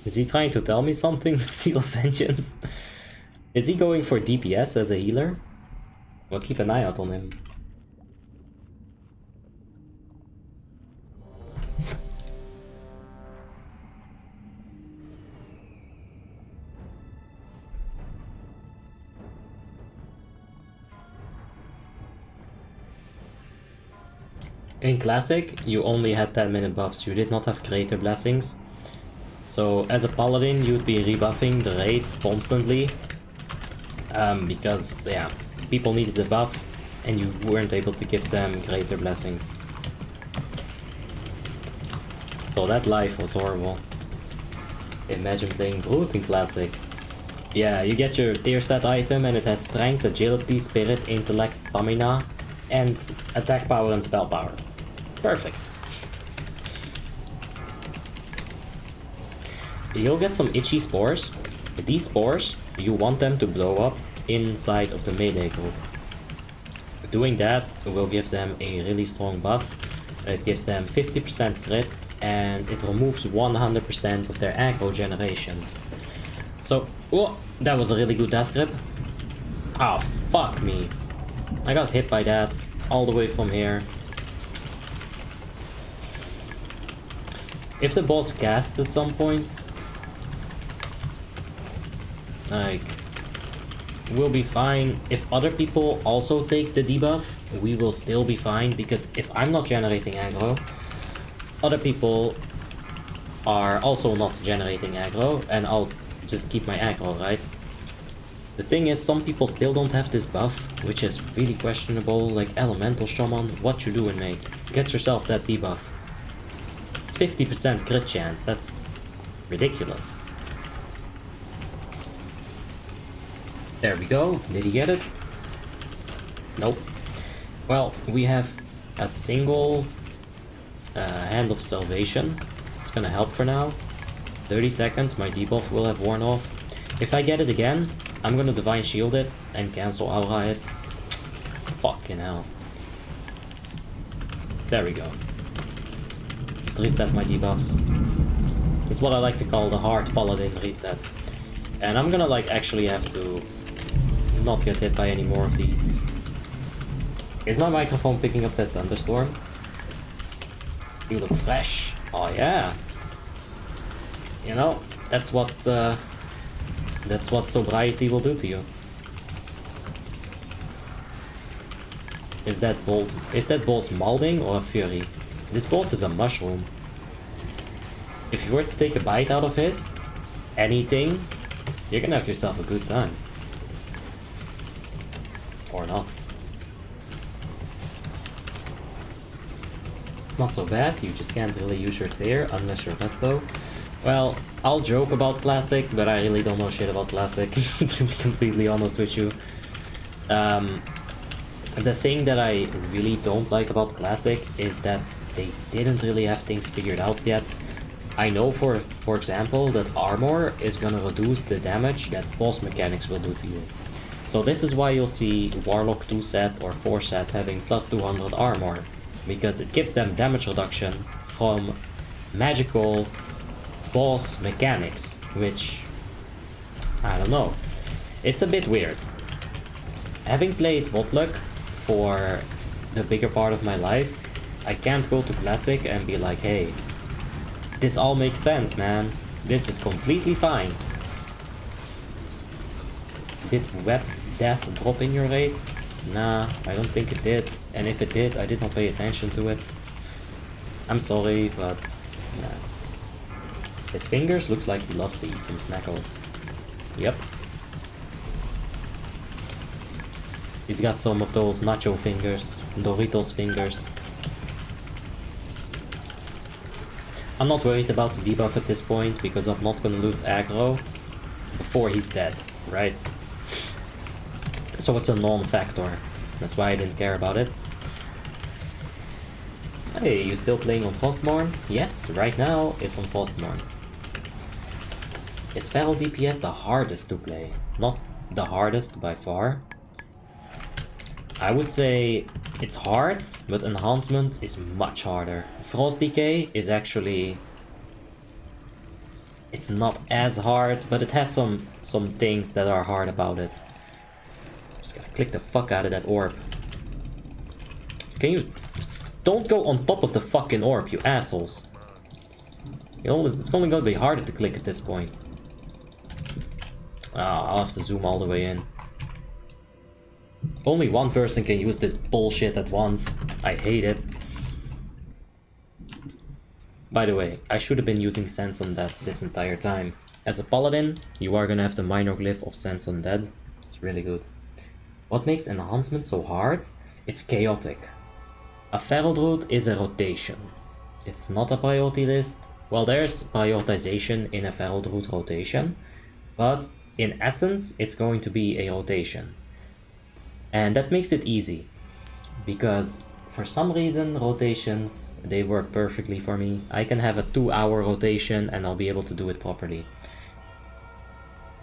Is he trying to tell me something with Seal of Vengeance? Is he going for DPS as a healer? We'll keep an eye out on him. In Classic, you only had 10-minute buffs, you did not have Greater Blessings. So as a Paladin, you'd be rebuffing the raid constantly. Because, yeah, people needed the buff and you weren't able to give them Greater Blessings. So that life was horrible. Imagine playing Brute in Classic. Yeah, you get your tier set item and it has Strength, Agility, Spirit, Intellect, Stamina, and Attack Power and Spell Power. Perfect. You'll get some itchy spores. These spores, you want them to blow up inside of the melee group. Doing that will give them a really strong buff. It gives them 50% crit and it removes 100% of their aggro generation. So, oh, that was a really good death grip. Ah, fuck me. I got hit by that all the way from here. If the boss casts at some point, like, we'll be fine. If other people also take the debuff, we will still be fine, because if I'm not generating aggro, other people are also not generating aggro, and I'll just keep my aggro, right? The thing is, some people still don't have this buff, which is really questionable, like Elemental Shaman, what you doing, mate? Get yourself that debuff. It's 50% crit chance, that's ridiculous. There we go, did he get it? Nope. Well, we have a single Hand of Salvation. It's gonna help for now. 30 seconds, my debuff will have worn off. If I get it again, I'm gonna Divine Shield it and cancel Aura it. Fucking hell. There we go. Let's reset my debuffs. It's what I like to call the hard Paladin reset. And I'm gonna like actually have to not get hit by any more of these. Is my microphone picking up that thunderstorm? You look fresh. Oh yeah. You know, that's what sobriety will do to you. Is that boss molding or a fury? This boss is a mushroom. If you were to take a bite out of his, anything, you're gonna have yourself a good time. Or not. It's not so bad, you just can't really use your tier unless you're Resto. Well, I'll joke about Classic, but I really don't know shit about Classic, to be completely honest with you. The thing that I really don't like about Classic is that they didn't really have things figured out yet. I know for example that armor is gonna reduce the damage that boss mechanics will do to you. So this is why you'll see Warlock 2 set or 4 set having plus 200 armor, because it gives them damage reduction from magical boss mechanics, which, I don't know, it's a bit weird. Having played WoTLK for the bigger part of my life, I can't go to Classic and be like, hey, this all makes sense, man. This is completely fine. did Webbed Death drop in your raid? Nah, I don't think it did. And if it did, I did not pay attention to it. I'm sorry, but nah. His fingers looks like he loves to eat some snackles. Yep. He's got some of those nacho fingers, Doritos fingers. I'm not worried about the debuff at this point because I'm not gonna lose aggro before he's dead, right? So it's a non-factor. That's why I didn't care about it. Hey, you still playing on Frostmourne? Yes, right now it's on Frostmourne. Is Feral DPS the hardest to play? Not the hardest by far. I would say it's hard, but enhancement is much harder. Frost Decay is actually... It's not as hard, but it has some things that are hard about it. Just gotta click the fuck out of that orb. Can you... Just don't go on top of the fucking orb, you assholes. You know, it's only gonna be harder to click at this point. I'll have to zoom all the way in. Only one person can use this bullshit at once. I hate it. By the way, I should have been using Sense Undead this entire time. As a Paladin, you are gonna have the minor glyph of Sense Undead. It's really good. What makes enhancement so hard? It's chaotic. A Feral Druid is a rotation. It's not a priority list. Well, there's prioritization in a Feral Druid rotation, but in essence, it's going to be a rotation. And that makes it easy, because for some reason rotations, they work perfectly for me. I can have a 2-hour rotation and I'll be able to do it properly.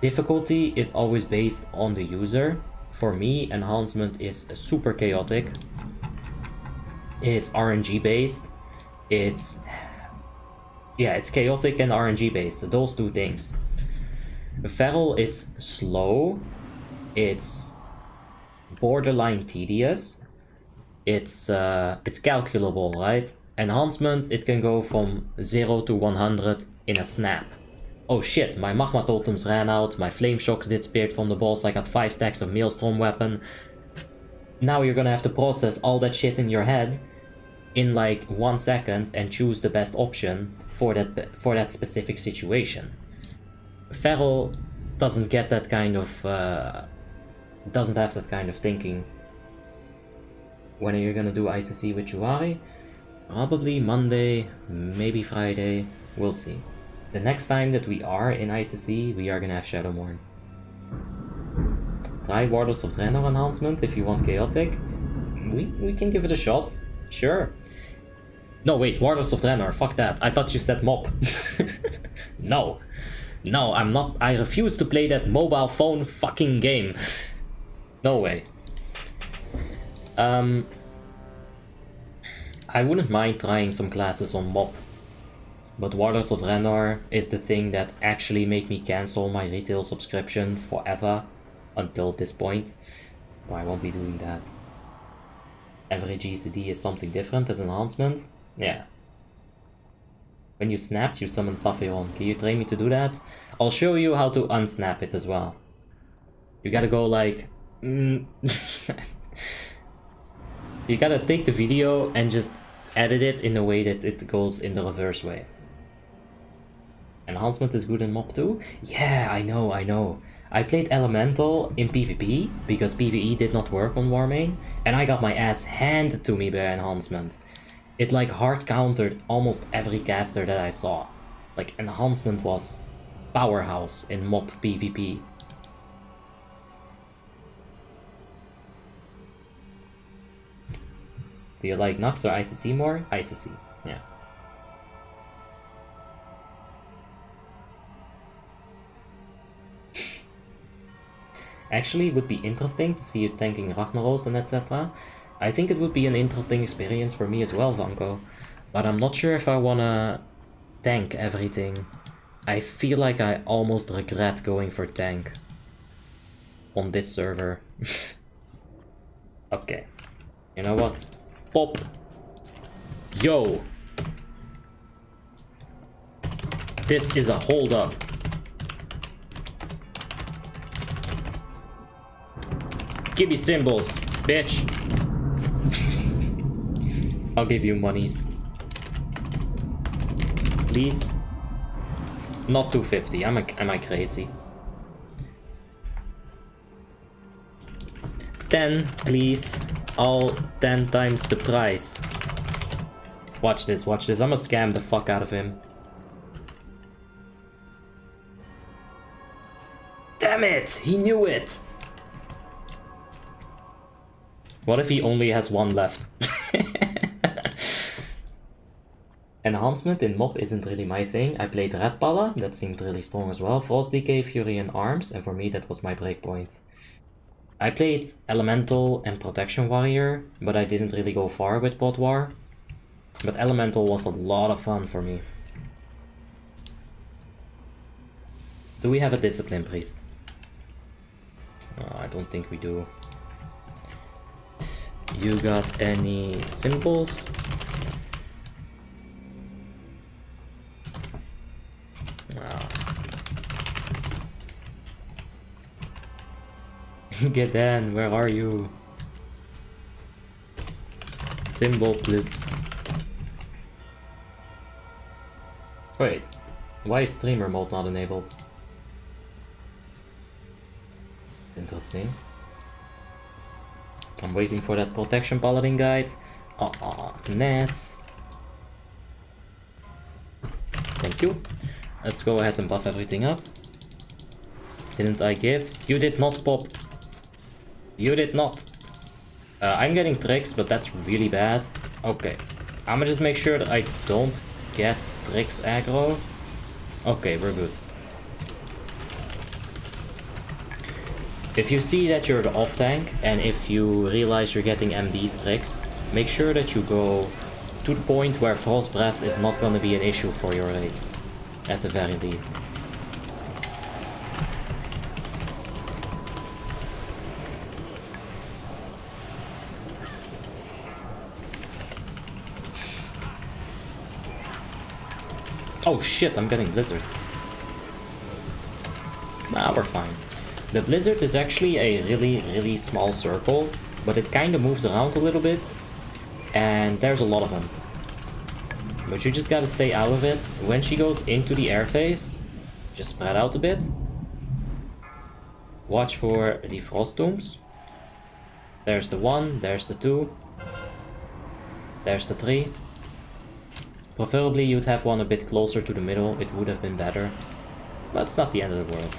Difficulty is always based on the user. For me, enhancement is super chaotic. It's RNG based. It's chaotic and RNG based, those two things. Feral is slow. It's borderline tedious. It's calculable, right? Enhancement, it can go from 0 to 100 in a snap. Oh shit, my magma totems ran out, my flame shocks disappeared from the boss, I got 5 stacks of maelstrom weapon. Now you're gonna have to process all that shit in your head in like 1 second and choose the best option for that specific situation. Feral doesn't get that kind of doesn't have that kind of thinking. When are you gonna do ICC with Juari? Probably Monday, maybe Friday, we'll see. The next time that we are in ICC, we are gonna have Shadowmourne. Try Warders of Draenor enhancement if you want chaotic. We can give it a shot, sure. No wait, Warders of Draenor, fuck that. I thought you said mob. No, I'm not. I refuse to play that mobile phone fucking game. No way. I wouldn't mind trying some classes on mob, but Warlords of Draenor is the thing that actually made me cancel my retail subscription forever until this point. So I won't be doing that. Every GCD is something different as enhancement. Yeah. When you snapped, you summon Saphiron. Can you train me to do that? I'll show you how to unsnap it as well. You gotta go like... You gotta take the video and just edit it in a way that it goes in the reverse way. Enhancement is good in mob too? Yeah, I know. I played Elemental in PvP because PvE did not work on Warmane, and I got my ass handed to me by enhancement. It like hard countered almost every caster that I saw. Like enhancement was powerhouse in mob PvP. Do you like Nox or ICC more? ICC, yeah. Actually, it would be interesting to see you tanking Ragnaros and etc. I think it would be an interesting experience for me as well, Vanko. But I'm not sure if I wanna tank everything. I feel like I almost regret going for tank on this server. Okay, you know what? Pop. Yo. This is a hold up. Give me symbols, bitch. I'll give you monies. Please. Not 250. Am I crazy? 10, please. All 10 times the price. Watch this, watch this. I'ma scam the fuck out of him. Damn it! He knew it! What if he only has one left? Enhancement in mob isn't really my thing. I played Red Pala, that seemed really strong as well. Frost Decay, Fury and Arms, and for me that was my breakpoint. I played Elemental and Protection Warrior, but I didn't really go far with Bot War. But Elemental was a lot of fun for me. Do we have a Discipline Priest? Oh, I don't think we do. You got any symbols? Get in, where are you? Symbol, please. Wait, why is streamer mode not enabled? Interesting. I'm waiting for that protection paladin guide. Nice. Thank you. Let's go ahead and buff everything up. Didn't I give? You did not pop. You did not. I'm getting tricks, but that's really bad. Okay. I'ma just make sure that I don't get tricks aggro. Okay, we're good. If you see that you're the off tank, and if you realize you're getting MD's tricks, make sure that you go to the point where Frost Breath is not gonna be an issue for your raid. At the very least. Oh shit, I'm getting Blizzard. Nah, we're fine. The Blizzard is actually a really small circle, but it kind of moves around a little bit, and there's a lot of them. But you just gotta stay out of it. When she goes into the air phase, just spread out a bit. Watch for the Frost Tombs. There's the 1, there's the 2, there's the 3. Preferably you'd have one a bit closer to the middle, it would have been better. But it's not the end of the world.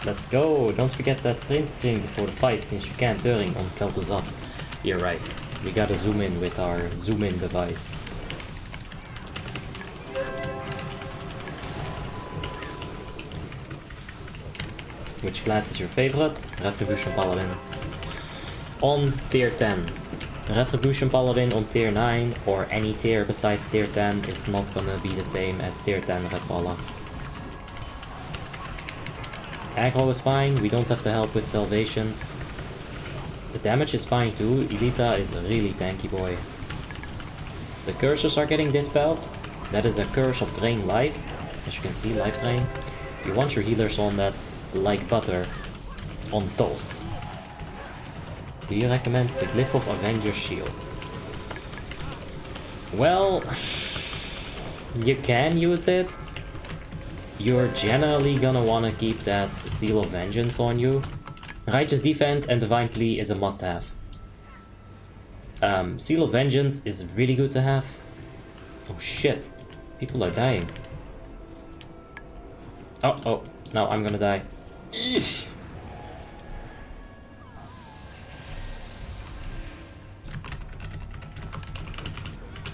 Let's go! Don't forget that print screen before the fight, since you can't during on Kel'Thuzad. You're right. We gotta zoom in with our zoom in device. Which class is your favorite? Retribution Paladin. On tier 10. Retribution Paladin on tier 9 or any tier besides tier 10 is not gonna be the same as tier 10 Red Pala. Aggro is fine, we don't have to help with salvations. The damage is fine too, Elita is a really tanky boy. The curses are getting dispelled. That is a curse of drain life. As you can see, life drain. You want your healers on that like butter on toast. Do you recommend the Glyph of Avenger's Shield? Well, you can use it. You're generally gonna wanna keep that Seal of Vengeance on you. Righteous Defend and Divine Plea is a must-have. Seal of Vengeance is really good to have. Oh shit, people are dying. Oh, now I'm gonna die. Eesh.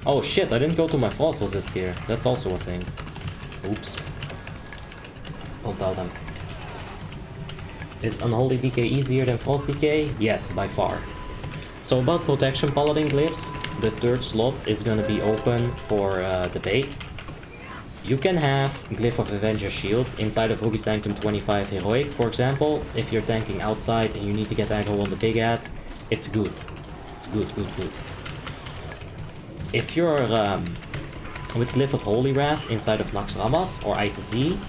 Oh shit, I didn't go to my Frost Resist here. That's also a thing. Oops. Don't tell them. Is Unholy Decay easier than Frost Decay? Yes, by far. So about Protection Paladin Glyphs, the third slot is gonna be open for debate. You can have Glyph of Avenger's Shield inside of Ruby Sanctum 25 Heroic, for example. If you're tanking outside and you need to get aggro on the big ad, it's good. It's good. If you're with Glyph of Holy Wrath inside of Naxxramas or ICC,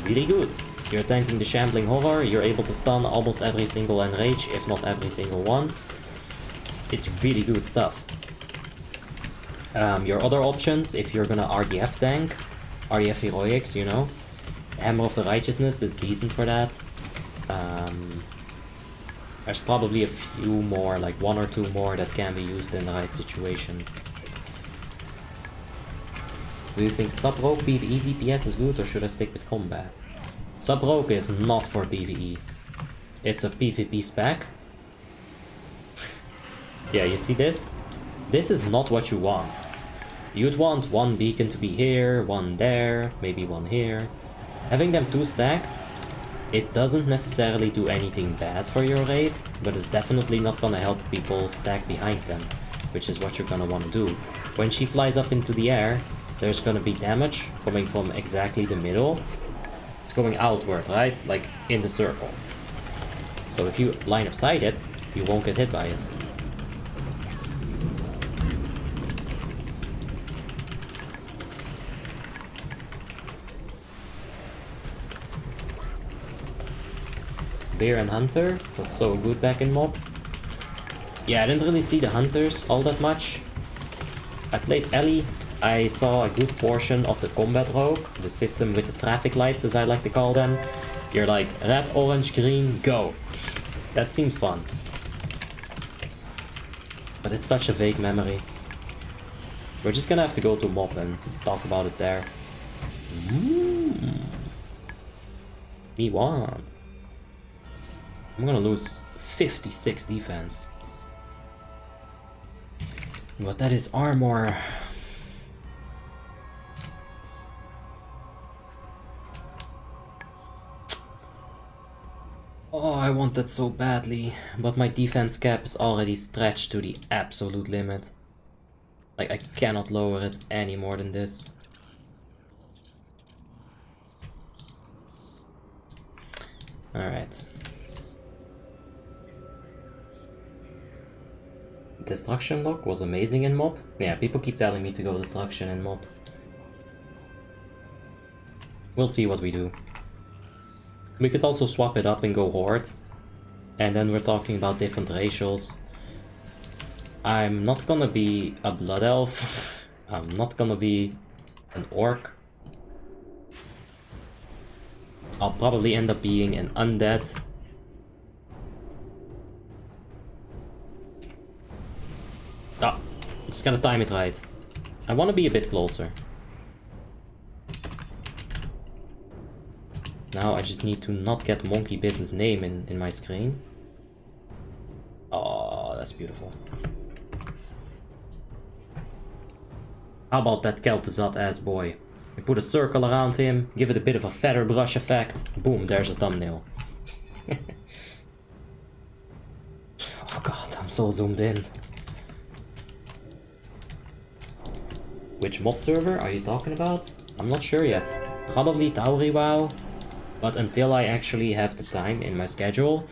really good. You're tanking the Shambling Horror, you're able to stun almost every single enrage, if not every single one. It's really good stuff. Your other options, if you're gonna RDF tank, RDF Heroics, you know, Hammer of the Righteousness is decent for that. There's probably a few more, like 1 or 2 more that can be used in the right situation. Do you think Sub-Rogue PvE DPS is good or should I stick with combat? Sub-Rogue is not for PvE. It's a PvP spec. Yeah, you see this? This is not what you want. You'd want one beacon to be here, one there, maybe one here. Having them 2 stacked, it doesn't necessarily do anything bad for your raid, but it's definitely not gonna help people stack behind them, which is what you're gonna want to do. When she flies up into the air, there's gonna be damage coming from exactly the middle. It's going outward, right? Like in the circle. So if you line of sight it, you won't get hit by it. Bear and Hunter was so good back in MoB. Yeah, I didn't really see the Hunters all that much. I played Ellie. I saw a good portion of the combat rogue, the system with the traffic lights as I like to call them. You're like, red, orange, green, go. That seemed fun. But it's such a vague memory. We're just gonna have to go to MoB and talk about it there. Me want. I'm gonna lose 56 defense. But that is armor. Oh, I want that so badly. But my defense cap is already stretched to the absolute limit. Like, I cannot lower it any more than this. Alright. Destruction lock was amazing in MoB. Yeah, people keep telling me to go destruction in MoB. We'll see what we do. We could also swap it up and go horde. And then we're talking about different racials. I'm not gonna be a blood elf. I'm not gonna be an orc. I'll probably end up being an undead. Ah, just gotta time it right. I wanna be a bit closer. Now I just need to not get Monkey Business name in my screen. Oh, that's beautiful. How about that Kel'Thuzad ass boy? You put a circle around him, give it a bit of a feather brush effect. Boom, there's a thumbnail. Oh god, I'm so zoomed in. Which MoB server are you talking about? I'm not sure yet. Probably Tauri WoW. But until I actually have the time in my schedule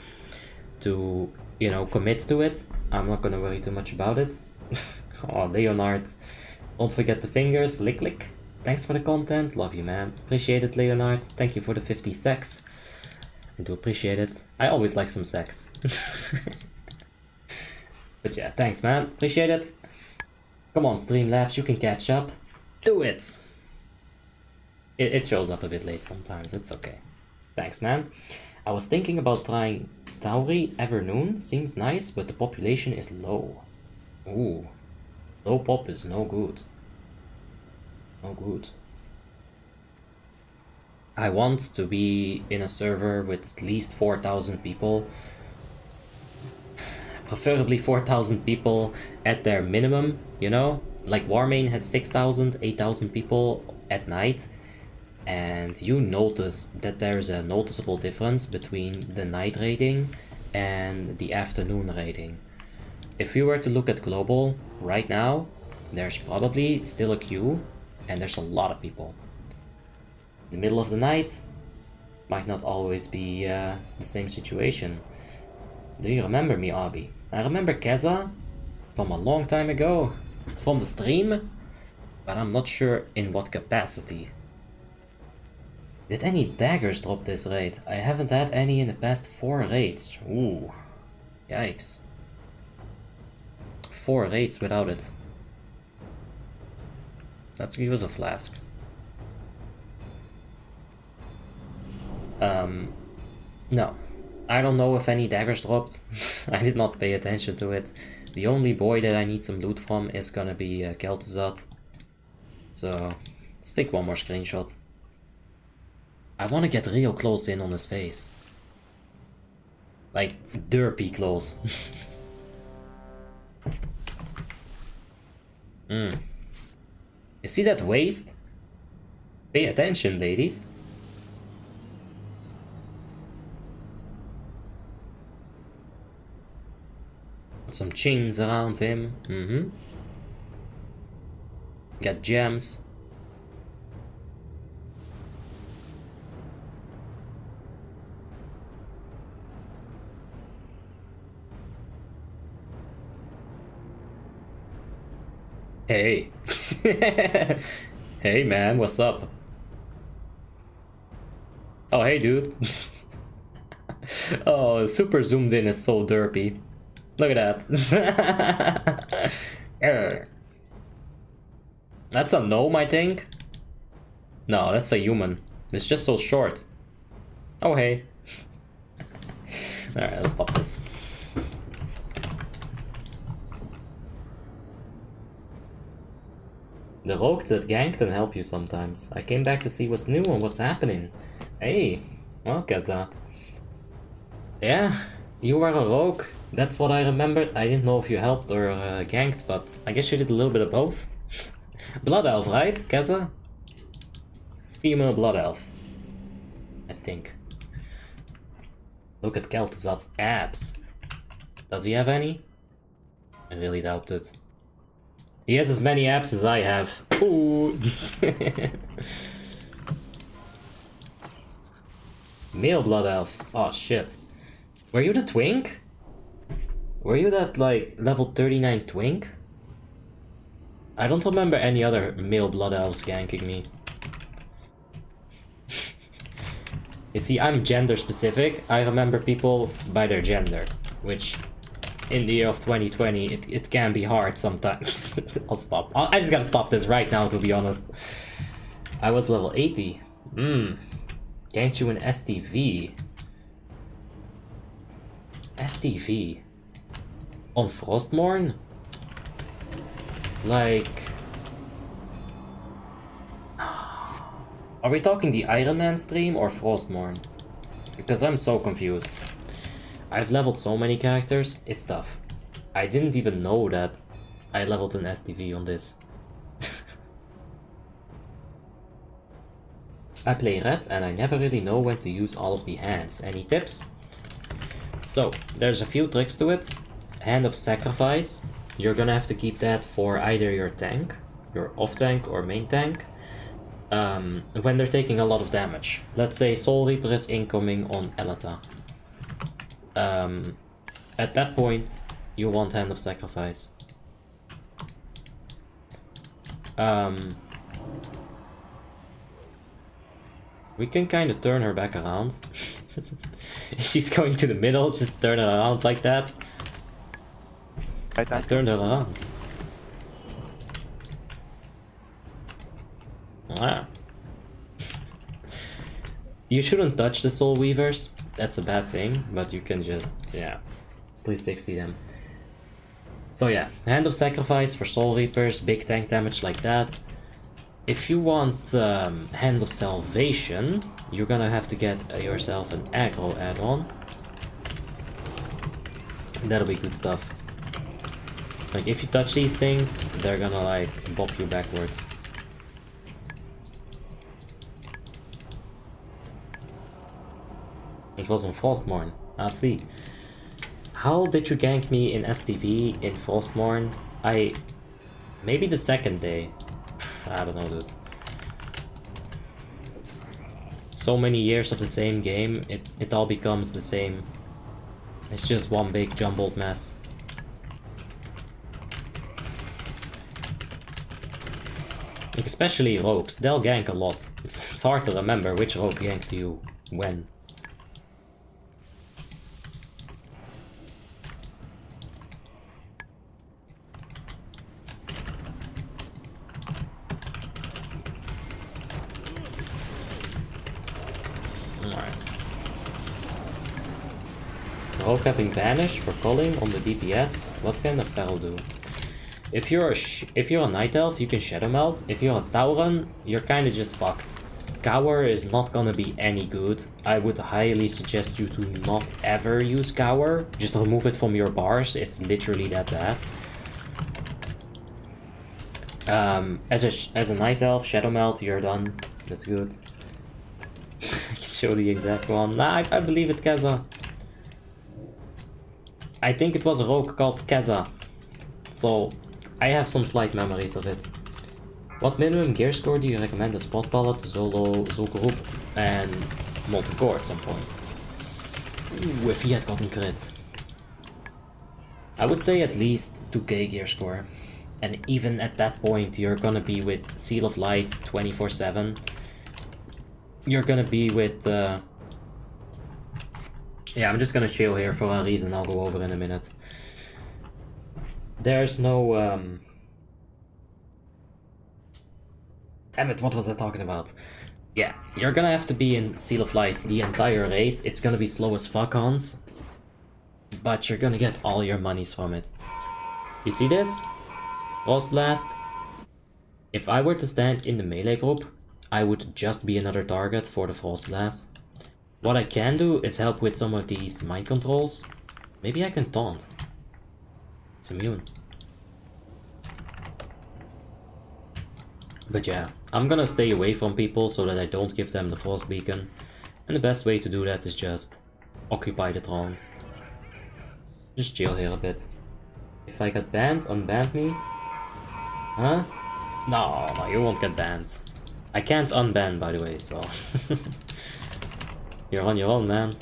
to, you know, commit to it, I'm not gonna worry too much about it. Oh, Leonard. Don't forget the fingers. Lick lick. Thanks for the content. Love you, man. Appreciate it, Leonard. Thank you for the 50 sex. I do appreciate it. I always like some sex. But yeah, thanks, man. Appreciate it. Come on, Streamlabs, you can catch up. Do it! It shows up a bit late sometimes. It's okay. Thanks, man. I was thinking about trying Tauri Evernoon. Seems nice, but the population is low. Ooh. Low pop is no good. No good. I want to be in a server with at least 4,000 people. Preferably 4,000 people at their minimum, you know? Like Warmane has 6,000, 8,000 people at night. And you notice that there's a noticeable difference between the night raiding and the afternoon raiding. If we were to look at global right now, there's probably still a queue and there's a lot of people. The middle of the night might not always be the same situation. Do you remember me, Abi? I remember Keza from a long time ago, from the stream, but I'm not sure in what capacity. Did any daggers drop this raid? I haven't had any in the past 4 raids. Ooh. Yikes. 4 raids without it. Let's give us a flask. No. I don't know if any daggers dropped. I did not pay attention to it. The only boy that I need some loot from is gonna be Kel'Thuzad. So, let's take one more screenshot. I want to get real close in on his face. Like, derpy close. You see that waist? Pay attention, ladies. Some chains around him. Got gems. Hey. Hey man, what's up? Oh hey dude. Oh, super zoomed in is so derpy. Look at that. That's a gnome, I think. No, that's a human. It's just so short. Oh hey. Alright, let's stop this. The rogue that ganked and help you sometimes. I came back to see what's new and what's happening. Hey, well, Kaza. Yeah, you were a rogue. That's what I remembered. I didn't know if you helped or ganked, but I guess you did a little bit of both. Blood elf, right, Kaza? Female blood elf. I think. Look at Kel'Thuzad's abs. Does he have any? I really doubt it. He has as many abs as I have. Ooh. Male blood elf. Oh shit. Were you the twink? Were you that like level 39 twink? I don't remember any other male blood elves ganking me. You see, I'm gender specific. I remember people by their gender, which in the year of 2020, it can be hard sometimes. I'll stop. I just gotta stop this right now, to be honest. I was level 80. Ganked you in STV. STV. On Frostmourne? Like... Are we talking the Iron Man stream or Frostmourne? Because I'm so confused. I've leveled so many characters, it's tough. I didn't even know that I leveled an STV on this. I play red and I never really know when to use all of the hands. Any tips? So, there's a few tricks to it. Hand of Sacrifice. You're gonna have to keep that for either your tank, your off tank or main tank. When they're taking a lot of damage. Let's say Soul Reaper is incoming on Elata. At that point, you want Hand of Sacrifice. We can kind of turn her back around. She's going to the middle, just turn her around like that. I turned her around. Ah. You shouldn't touch the Soul Weavers. That's a bad thing, but you can just, yeah, 360 them. So yeah, Hand of Sacrifice for Soul Reapers, big tank damage like that. If you want Hand of Salvation, you're gonna have to get yourself an aggro add-on. That'll be good stuff. Like, if you touch these things, they're gonna like bop you backwards. It was on Frostmourne. I see. How did you gank me in STV in Frostmourne? Maybe the second day. I don't know, dude. So many years of the same game, it all becomes the same. It's just one big jumbled mess. Especially rogues, they'll gank a lot. It's hard to remember which rogue ganked you when. Alright. Rogue having vanished for calling on the DPS, what can a Feral do? If you're a Night Elf, you can Shadow Melt. If you're a Tauren, you're kinda just fucked. Cower is not gonna be any good. I would highly suggest you to not ever use Cower. Just remove it from your bars, it's literally that bad. As a Night Elf, Shadow Melt, you're done. That's good. I can show the exact one. Nah, I believe it, Keza. I think it was a rogue called Keza. So, I have some slight memories of it. What minimum gear score do you recommend a Spot Pallet, Zolo, Zul'Gurub, and Molten Core at some point? Ooh, if he had gotten crit. I would say at least 2k gear score. And even at that point, you're gonna be with Seal of Light 24/7. You're gonna be with... Yeah, I'm just gonna chill here for a reason I'll go over in a minute. There's no... Damn it, what was I talking about? Yeah, you're gonna have to be in Seal of Light the entire raid. It's gonna be slow as fuck ons. But you're gonna get all your monies from it. You see this? Frost Blast. If I were to stand in the melee group, I would just be another target for the Frost Blast. What I can do is help with some of these mind controls. Maybe I can taunt. It's immune. But yeah, I'm gonna stay away from people so that I don't give them the Frost Beacon. And the best way to do that is just occupy the throne. Just chill here a bit. If I get banned, unban me? Huh? No, you won't get banned. I can't unban, by the way, so... You're on your own, man.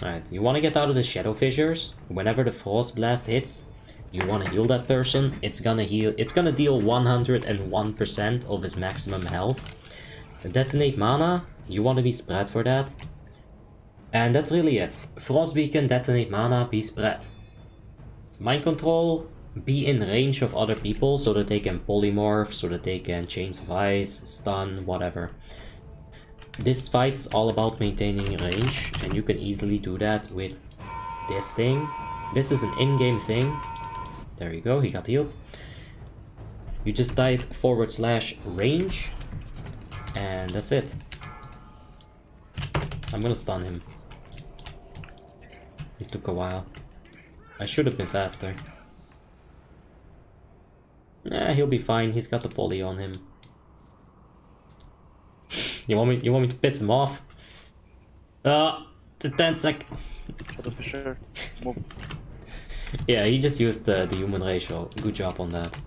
Alright, you want to get out of the Shadow Fissures. Whenever the Frost Blast hits, you want to heal that person. It's gonna deal 101% of his maximum health. The Detonate Mana, you want to be spread for that. And that's really it. Frost Beacon, Detonate Mana, be spread. Mind Control, be in range of other people so that they can polymorph, so that they can Chains of Ice, stun, whatever. This fight is all about maintaining range, and you can easily do that with this thing. This is an in-game thing. There you go, he got healed. You just type /range, and that's it. I'm gonna stun him. It took a while. I should have been faster. Nah, he'll be fine. He's got the poly on him. You want me to piss him off? The 10 sec. Shut up for sure. Move. Yeah, he just used the human ratio. Good job on that.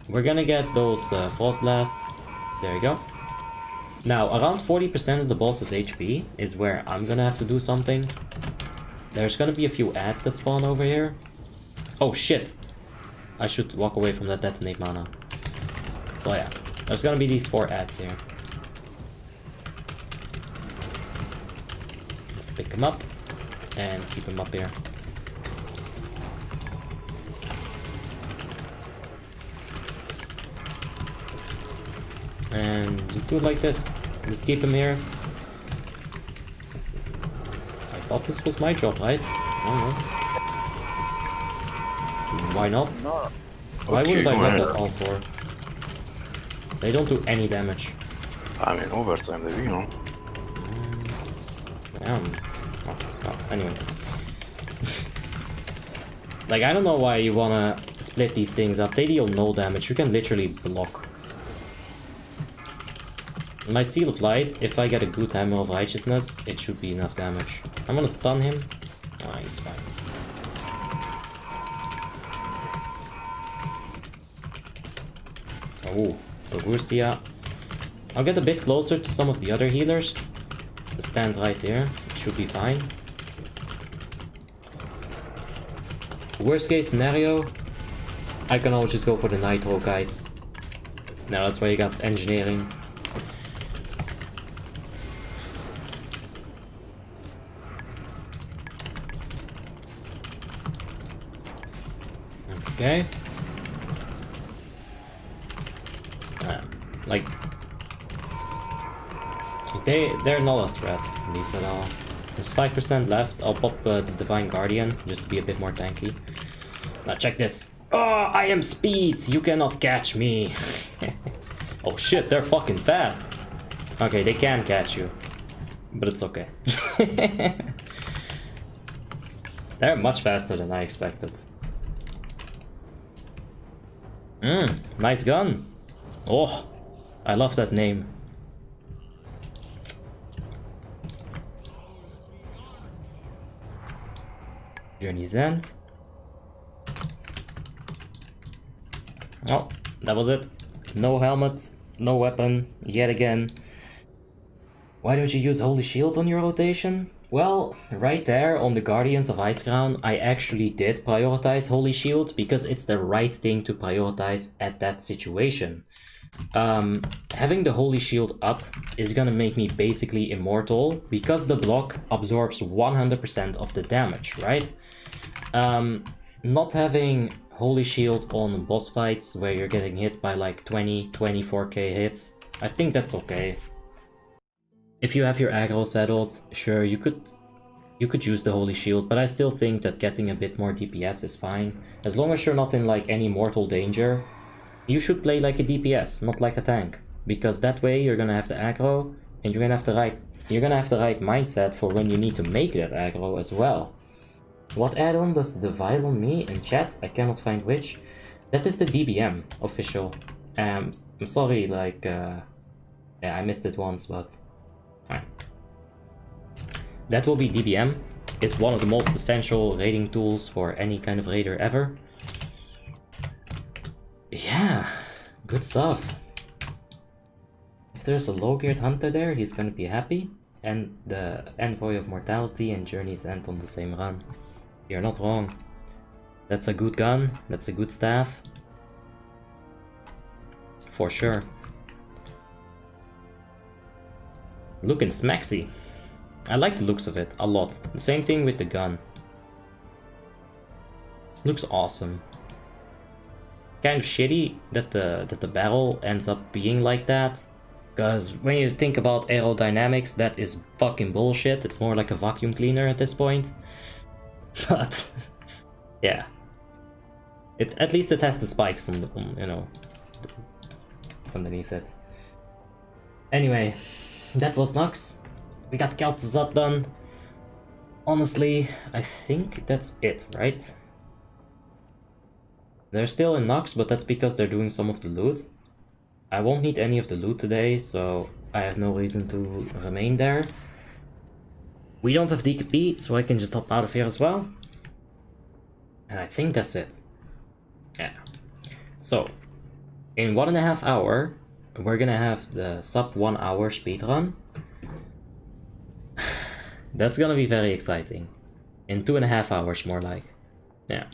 We're gonna get those Frost Blast. There you go. Now, around 40% of the boss's HP is where I'm gonna have to do something. There's gonna be a few ads that spawn over here. Oh shit! I should walk away from that Detonate Mana. So yeah, there's gonna be these 4 ads here. Let's pick them up and keep them up here. And just do it like this. Just keep him here. I thought this was my job, right? I don't know. Why not? No. Why Okay, wouldn't I go get ahead. that all for? They don't do any damage. I mean, overtime, there you know. Anyway. Like, I don't know why you wanna split these things up. They deal no damage. You can literally block. My Seal of Light, if I get a good Hammer of Righteousness, it should be enough damage. I'm gonna stun him. Ah, he's fine. Oh, Borussia. I'll get a bit closer to some of the other healers. Stand right here. It should be fine. Worst case scenario, I can always just go for the Nitro Guide. Now that's why you got engineering. Okay. Like, they're not a threat, these at all. There's 5% left. I'll pop the Divine Guardian just to be a bit more tanky. Now check this. Oh, I am speed. You cannot catch me. Oh shit, they're fucking fast. Okay, they can catch you, but it's okay. They're much faster than I expected. Nice gun. Oh, I love that name. Journey's End. Oh, that was it. No helmet, no weapon, yet again. Why don't you use Holy Shield on your rotation? Well, right there on the Guardians of Icecrown, I actually did prioritize Holy Shield because it's the right thing to prioritize at that situation. Having the Holy Shield up is gonna make me basically immortal because the block absorbs 100% of the damage, right? Not having Holy Shield on boss fights where you're getting hit by like 24k hits, I think that's okay. If you have your aggro settled, sure, you could use the Holy Shield, but I still think that getting a bit more DPS is fine. As long as you're not in like any mortal danger, you should play like a DPS, not like a tank. Because that way you're gonna have the aggro, and you're gonna have the right mindset for when you need to make that aggro as well. What add-on does the Vile on me in chat? I cannot find which. That is the DBM official. I'm sorry, like, yeah, I missed it once, but fine. That will be DBM. It's one of the most essential raiding tools for any kind of raider ever. Yeah, good stuff. If there's a low-geared hunter there, he's gonna be happy. And the Envoy of Mortality and Journey's End on the same run. You're not wrong. That's a good gun, that's a good staff. For sure. Looking smaxy. I like the looks of it a lot. The same thing with the gun. Looks awesome. Kind of shitty that the barrel ends up being like that. Because when you think about aerodynamics, that is fucking bullshit. It's more like a vacuum cleaner at this point. But yeah, at least it has the spikes on the, you know, underneath it. Anyway, that was Nax. We got Kel'Thuzad done. Honestly, I think that's it, right? They're still in Nax, but that's because they're doing some of the loot. I won't need any of the loot today, so I have no reason to remain there. We don't have DKP, so I can just hop out of here as well. And I think that's it. Yeah. So, in 1.5 hours, we're gonna have the sub 1 hour speedrun. That's gonna be very exciting. In 2.5 hours, more like. Yeah.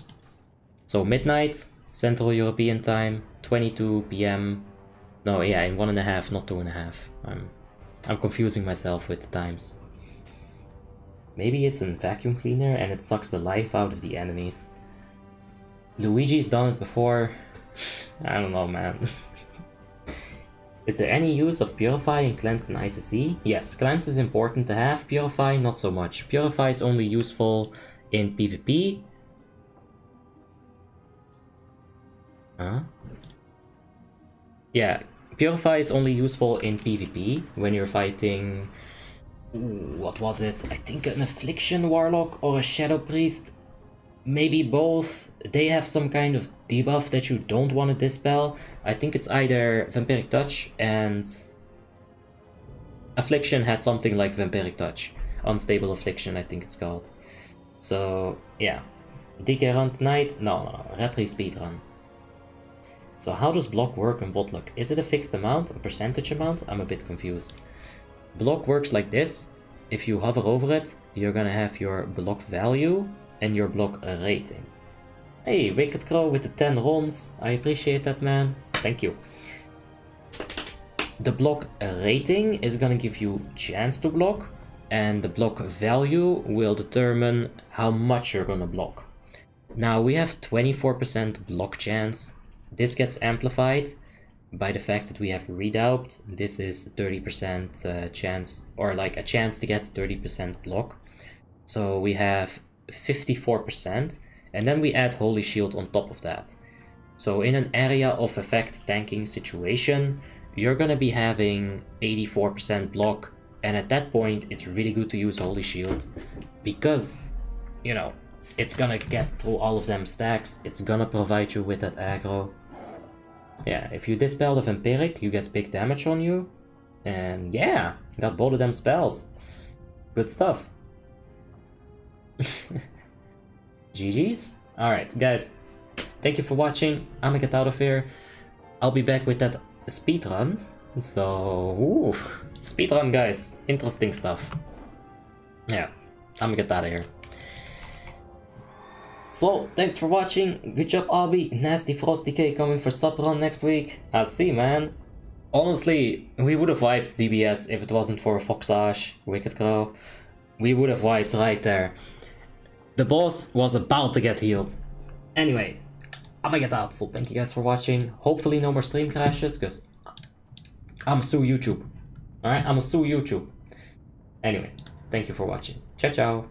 So midnight, Central European time, 22 PM. No, yeah, in 1.5, not 2.5. I'm confusing myself with times. Maybe it's a vacuum cleaner and it sucks the life out of the enemies. Luigi's done it before. I don't know, man. Is there any use of Purify and Cleanse in ICC? Yes, Cleanse is important to have, Purify not so much. Purify is only useful in PvP. Huh? Yeah, Purify is only useful in PvP when you're fighting... Ooh, what was it? I think an Affliction Warlock or a Shadow Priest. Maybe both. They have some kind of debuff that you don't want to dispel. I think it's either Vampiric Touch and... Affliction has something like Vampiric Touch. Unstable Affliction, I think it's called. So, yeah. DK run tonight? No. Retry speedrun. So how does block work in WoTLK? Is it a fixed amount, a percentage amount? I'm a bit confused. Block works like this. If you hover over it, you're gonna have your block value and your block rating. Hey, Wicked Crow with the 10 runs. I appreciate that, man. Thank you. The block rating is gonna give you chance to block, and the block value will determine how much you're gonna block. Now we have 24% block chance. This gets amplified by the fact that we have redoubt. This is 30% chance, or like a chance to get 30% block. So we have 54%, and then we add Holy Shield on top of that. So in an area of effect tanking situation, you're gonna be having 84% block, and at that point it's really good to use Holy Shield because, you know, it's gonna get through all of them stacks, it's gonna provide you with that aggro. Yeah, if you dispel the Vampiric, you get big damage on you, and yeah, got both of them spells. Good stuff. GG's? Alright, guys, thank you for watching. I'm gonna get out of here. I'll be back with that speedrun. So, ooh, speedrun, guys. Interesting stuff. Yeah, I'm gonna get out of here. So, thanks for watching. Good job, Abby. Nasty FrostDK coming for subrun next week. I see, man. Honestly, we would have wiped DBS if it wasn't for Foxage, Wicked Crow. We would have wiped right there. The boss was about to get healed. Anyway, I'm gonna get out, so thank you guys for watching. Hopefully no more stream crashes, because I'm sue YouTube. Alright, I'm sue YouTube. Anyway, thank you for watching. Ciao, ciao.